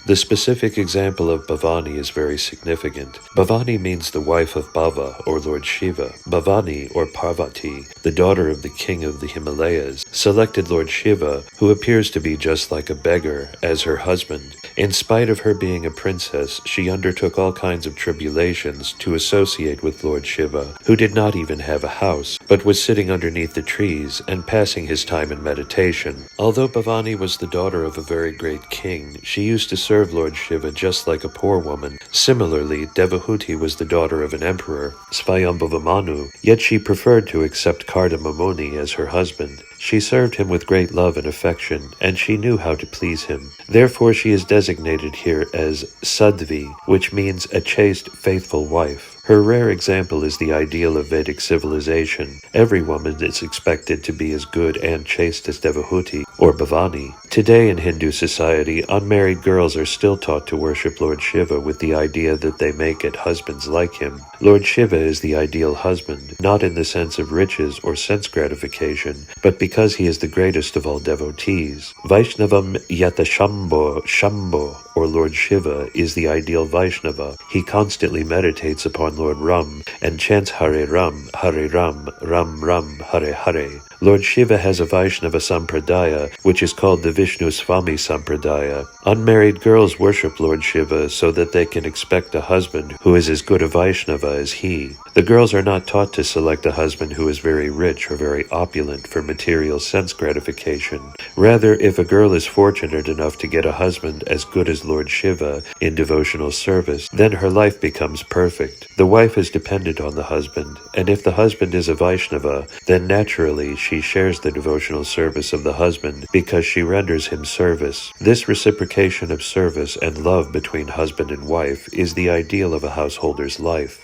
The specific example of Bhavani is very significant. Bhavani means the wife of Bhava, or Lord Shiva. Bhavani, or Parvati, the daughter of the king of the Himalayas, selected Lord Shiva, who appears to be just like a beggar, as her husband. In spite of her being a princess, she undertook all kinds of tribulations to associate with Lord Shiva, who did not even have a house, but was sitting underneath the trees and passing his time in meditation. Although Bhavani was the daughter of a very great king, she used to serve Lord Shiva just like a poor woman. Similarly, Devahuti was the daughter of an emperor, Svayambhava Manu, yet she preferred to accept Kardama Muni as her husband. She served him with great love and affection, and she knew how to please him. Therefore she is designated here as Sadhvi, which means a chaste, faithful wife. Her rare example is the ideal of Vedic civilization. Every woman is expected to be as good and chaste as Devahuti, or Bhavani. Today in Hindu society, unmarried girls are still taught to worship Lord Shiva with the idea that they may get husbands like him. Lord Shiva is the ideal husband, not in the sense of riches or sense gratification, but because he is the greatest of all devotees. Vaishnavam Yata Shambho, or Lord Shiva, is the ideal Vaishnava. He constantly meditates upon Lord Ram and chants Hare Ram, Ram Ram, Hare Hare. Lord Shiva has a Vaishnava Sampradaya, which is called the Vishnu Swami Sampradaya. Unmarried girls worship Lord Shiva so that they can expect a husband who is as good a Vaishnava as he. The girls are not taught to select a husband who is very rich or very opulent for material sense gratification. Rather, if a girl is fortunate enough to get a husband as good as Lord Shiva in devotional service, then her life becomes perfect. The wife is dependent on the husband, and if the husband is a Vaishnava, then naturally she shares the devotional service of the husband because she renders him service. This reciprocation of service and love between husband and wife is the ideal of a householder's life.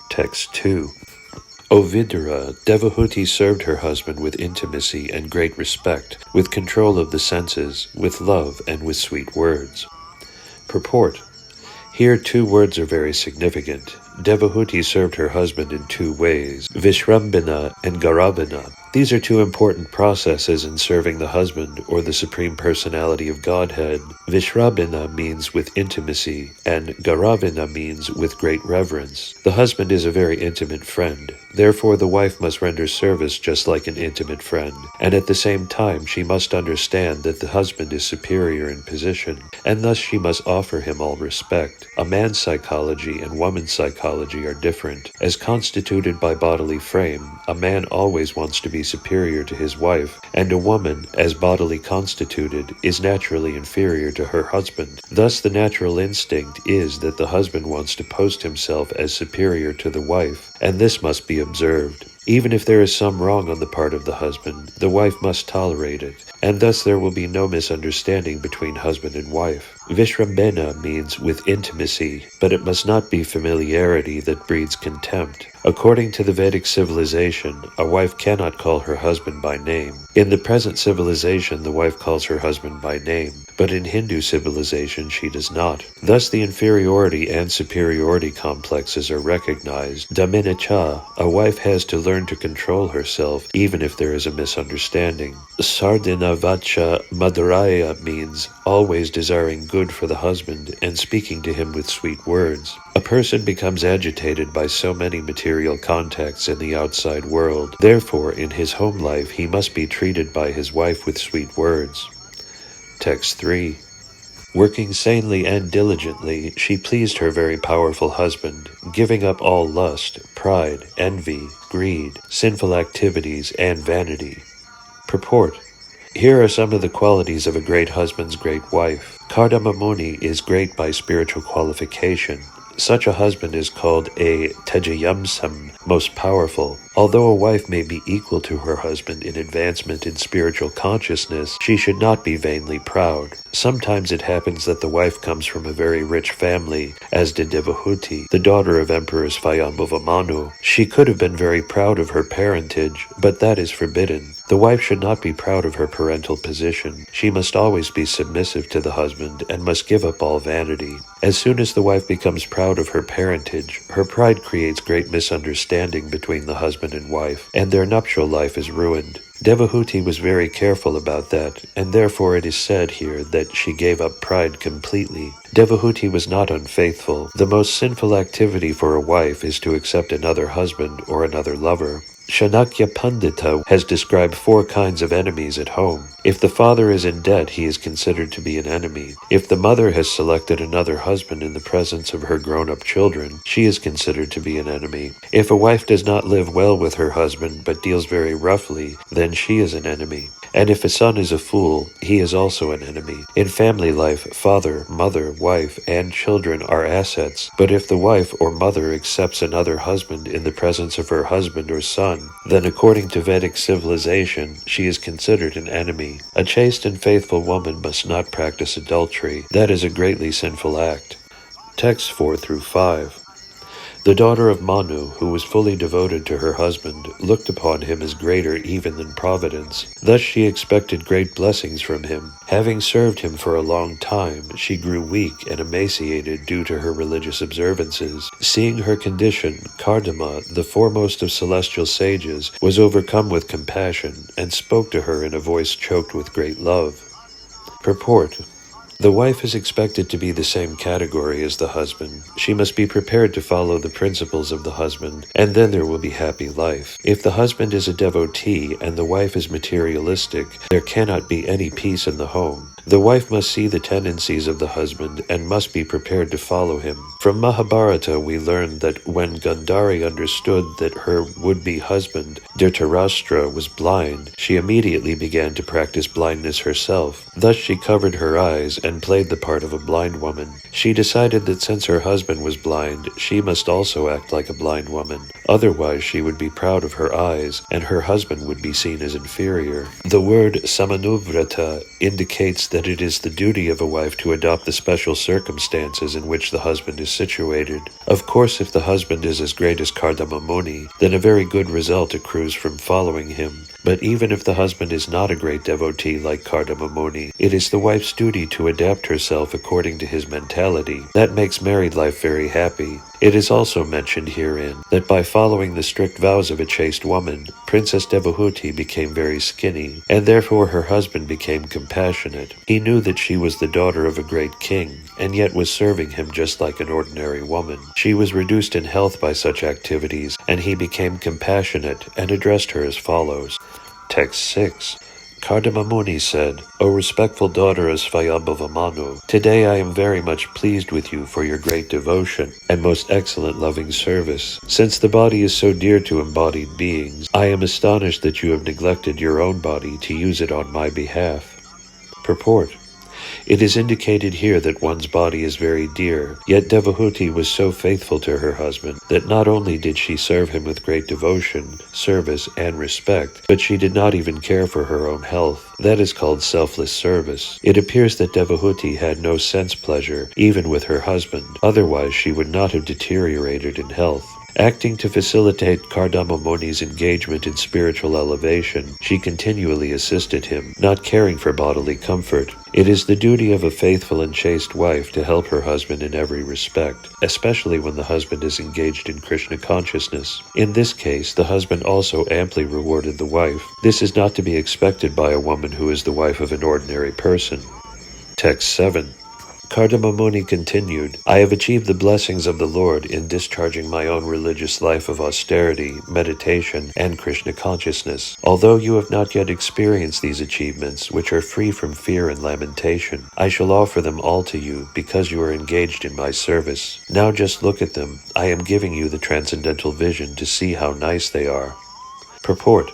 Text 2. O Vidura, Devahuti served her husband with intimacy and great respect, with control of the senses, with love and with sweet words. Purport. Here 2 words are very significant. Devahuti served her husband in 2 ways, Vishrambhana and Garavana. These are 2 important processes in serving the husband or the Supreme Personality of Godhead. Vishrambhana means with intimacy, and Garavana means with great reverence. The husband is a very intimate friend. Therefore, the wife must render service just like an intimate friend, and at the same time she must understand that the husband is superior in position, and thus she must offer him all respect. A man's psychology and woman's psychology are different. As constituted by bodily frame, a man always wants to be superior to his wife, and a woman, as bodily constituted, is naturally inferior to her husband. Thus the natural instinct is that the husband wants to post himself as superior to the wife, and this must be observed. Even if there is some wrong on the part of the husband, the wife must tolerate it, and thus there will be no misunderstanding between husband and wife. Vishrambhana means with intimacy, but it must not be familiarity that breeds contempt. According to the Vedic civilization, a wife cannot call her husband by name. In the present civilization, the wife calls her husband by name, but in Hindu civilization she does not. Thus the inferiority and superiority complexes are recognized. Damina-cha, a wife has to learn to control herself even if there is a misunderstanding. Sardinavacha Madhuraya means always desiring good for the husband and speaking to him with sweet words. A person becomes agitated by so many material contacts in the outside world. Therefore, in his home life, he must be treated by his wife with sweet words. Text 3. Working sanely and diligently, she pleased her very powerful husband, giving up all lust, pride, envy, greed, sinful activities, and vanity. Purport. Here are some of the qualities of a great husband's great wife. Kardama Muni is great by spiritual qualification. Such a husband is called a Tejayamsam, most powerful. Although a wife may be equal to her husband in advancement in spiritual consciousness, she should not be vainly proud. Sometimes it happens that the wife comes from a very rich family, as did Devahuti, the daughter of Emperor Swayambhuva Manu. She could have been very proud of her parentage, but that is forbidden. The wife should not be proud of her parental position. She must always be submissive to the husband and must give up all vanity. As soon as the wife becomes proud of her parentage, her pride creates great misunderstanding between the husband and wife, and their nuptial life is ruined. Devahuti was very careful about that, and therefore it is said here that she gave up pride completely. Devahuti was not unfaithful. The most sinful activity for a wife is to accept another husband or another lover. Chanakya Pandita has described 4 kinds of enemies at home. If the father is in debt, he is considered to be an enemy. If the mother has selected another husband in the presence of her grown-up children, she is considered to be an enemy. If a wife does not live well with her husband but deals very roughly, then she is an enemy. And if a son is a fool, he is also an enemy. In family life, father, mother, wife, and children are assets. But if the wife or mother accepts another husband in the presence of her husband or son, then according to Vedic civilization, she is considered an enemy. A chaste and faithful woman must not practice adultery. That is a greatly sinful act. Texts 4 through 5. The daughter of Manu, who was fully devoted to her husband, looked upon him as greater even than Providence. Thus she expected great blessings from him. Having served him for a long time, she grew weak and emaciated due to her religious observances. Seeing her condition, Kardama, the foremost of celestial sages, was overcome with compassion and spoke to her in a voice choked with great love. Purport. The wife is expected to be the same category as the husband. She must be prepared to follow the principles of the husband, and then there will be happy life. If the husband is a devotee and the wife is materialistic, there cannot be any peace in the home. The wife must see the tendencies of the husband and must be prepared to follow him. From Mahabharata we learn that when Gandhari understood that her would-be husband, Dhritarashtra, was blind, she immediately began to practice blindness herself. Thus she covered her eyes and played the part of a blind woman. She decided that since her husband was blind, she must also act like a blind woman. Otherwise she would be proud of her eyes, and her husband would be seen as inferior. The word samanuvrata indicates that it is the duty of a wife to adopt the special circumstances in which the husband is situated. Of course, if the husband is as great as Kardama Muni, then a very good result accrues from following him. But even if the husband is not a great devotee like Kardama Muni, it is the wife's duty to adapt herself according to his mentality. That makes married life very happy. It is also mentioned herein that by following the strict vows of a chaste woman, Princess Devahuti became very skinny, and therefore her husband became compassionate. He knew that she was the daughter of a great king, and yet was serving him just like an ordinary woman. She was reduced in health by such activities, and he became compassionate and addressed her as follows. Text 6. Kardama Muni said, O respectful daughter of Svayambhava Manu, today I am very much pleased with you for your great devotion and most excellent loving service. Since the body is so dear to embodied beings, I am astonished that you have neglected your own body to use it on my behalf. Purport. It is indicated here that one's body is very dear, yet Devahuti was so faithful to her husband that not only did she serve him with great devotion, service, and respect, but she did not even care for her own health. That is called selfless service. It appears that Devahuti had no sense pleasure, even with her husband, otherwise she would not have deteriorated in health. Acting to facilitate Kardama Muni's engagement in spiritual elevation, she continually assisted him, not caring for bodily comfort. It is the duty of a faithful and chaste wife to help her husband in every respect, especially when the husband is engaged in Krishna consciousness. In this case, the husband also amply rewarded the wife. This is not to be expected by a woman who is the wife of an ordinary person. Text 7. Kardama Muni continued, I have achieved the blessings of the Lord in discharging my own religious life of austerity, meditation, and Krishna consciousness. Although you have not yet experienced these achievements, which are free from fear and lamentation, I shall offer them all to you because you are engaged in my service. Now just look at them. I am giving you the transcendental vision to see how nice they are. Purport.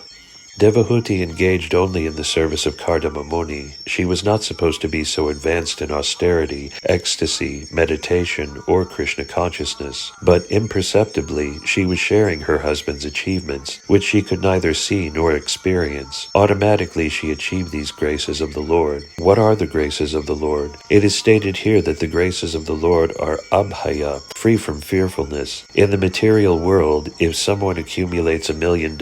Devahuti engaged only in the service of Kardama Muni. She was not supposed to be so advanced in austerity, ecstasy, meditation, or Krishna consciousness, but imperceptibly she was sharing her husband's achievements, which she could neither see nor experience. Automatically she achieved these graces of the Lord. What are the graces of the Lord? It is stated here that the graces of the Lord are abhaya, free from fearfulness. In the material world, if someone accumulates $1 million,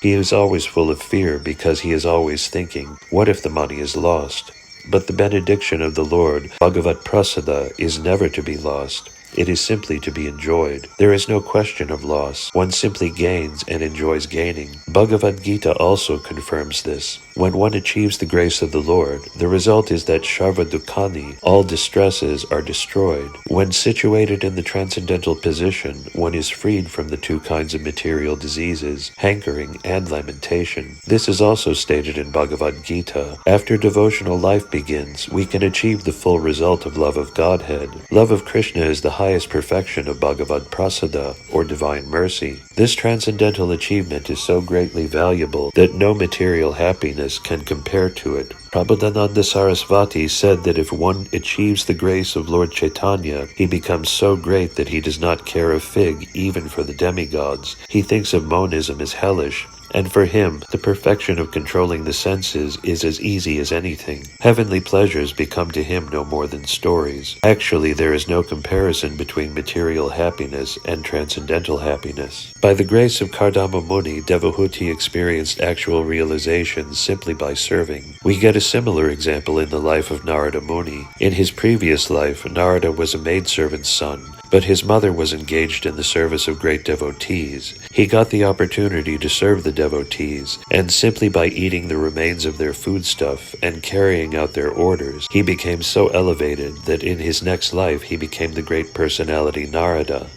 he is always full of fear because he is always thinking, what if the money is lost? But the benediction of the Lord, Bhagavat Prasada, is never to be lost. It is simply to be enjoyed. There is no question of loss. One simply gains and enjoys gaining. Bhagavad Gita also confirms this. When one achieves the grace of the Lord, the result is that Sharva Dukkani, all distresses, are destroyed. When situated in the transcendental position, one is freed from the two kinds of material diseases, hankering and lamentation. This is also stated in Bhagavad Gita. After devotional life begins, we can achieve the full result of love of Godhead. Love of Krishna is the highest perfection of Bhagavad Prasada, or divine mercy. This transcendental achievement is so greatly valuable that no material happiness can compare to it. Prabhupada Sarasvati said that if one achieves the grace of Lord Chaitanya, he becomes so great that he does not care a fig even for the demigods. He thinks of monism as hellish, and for him, the perfection of controlling the senses is as easy as anything. Heavenly pleasures become to him no more than stories. Actually, there is no comparison between material happiness and transcendental happiness. By the grace of Kardama Muni, Devahuti experienced actual realization simply by serving. We get a similar example in the life of Narada Muni. In his previous life, Narada was a maidservant's son, but his mother was engaged in the service of great devotees. He got the opportunity to serve the devotees, and simply by eating the remains of their foodstuff and carrying out their orders, he became so elevated that in his next life he became the great personality Narada.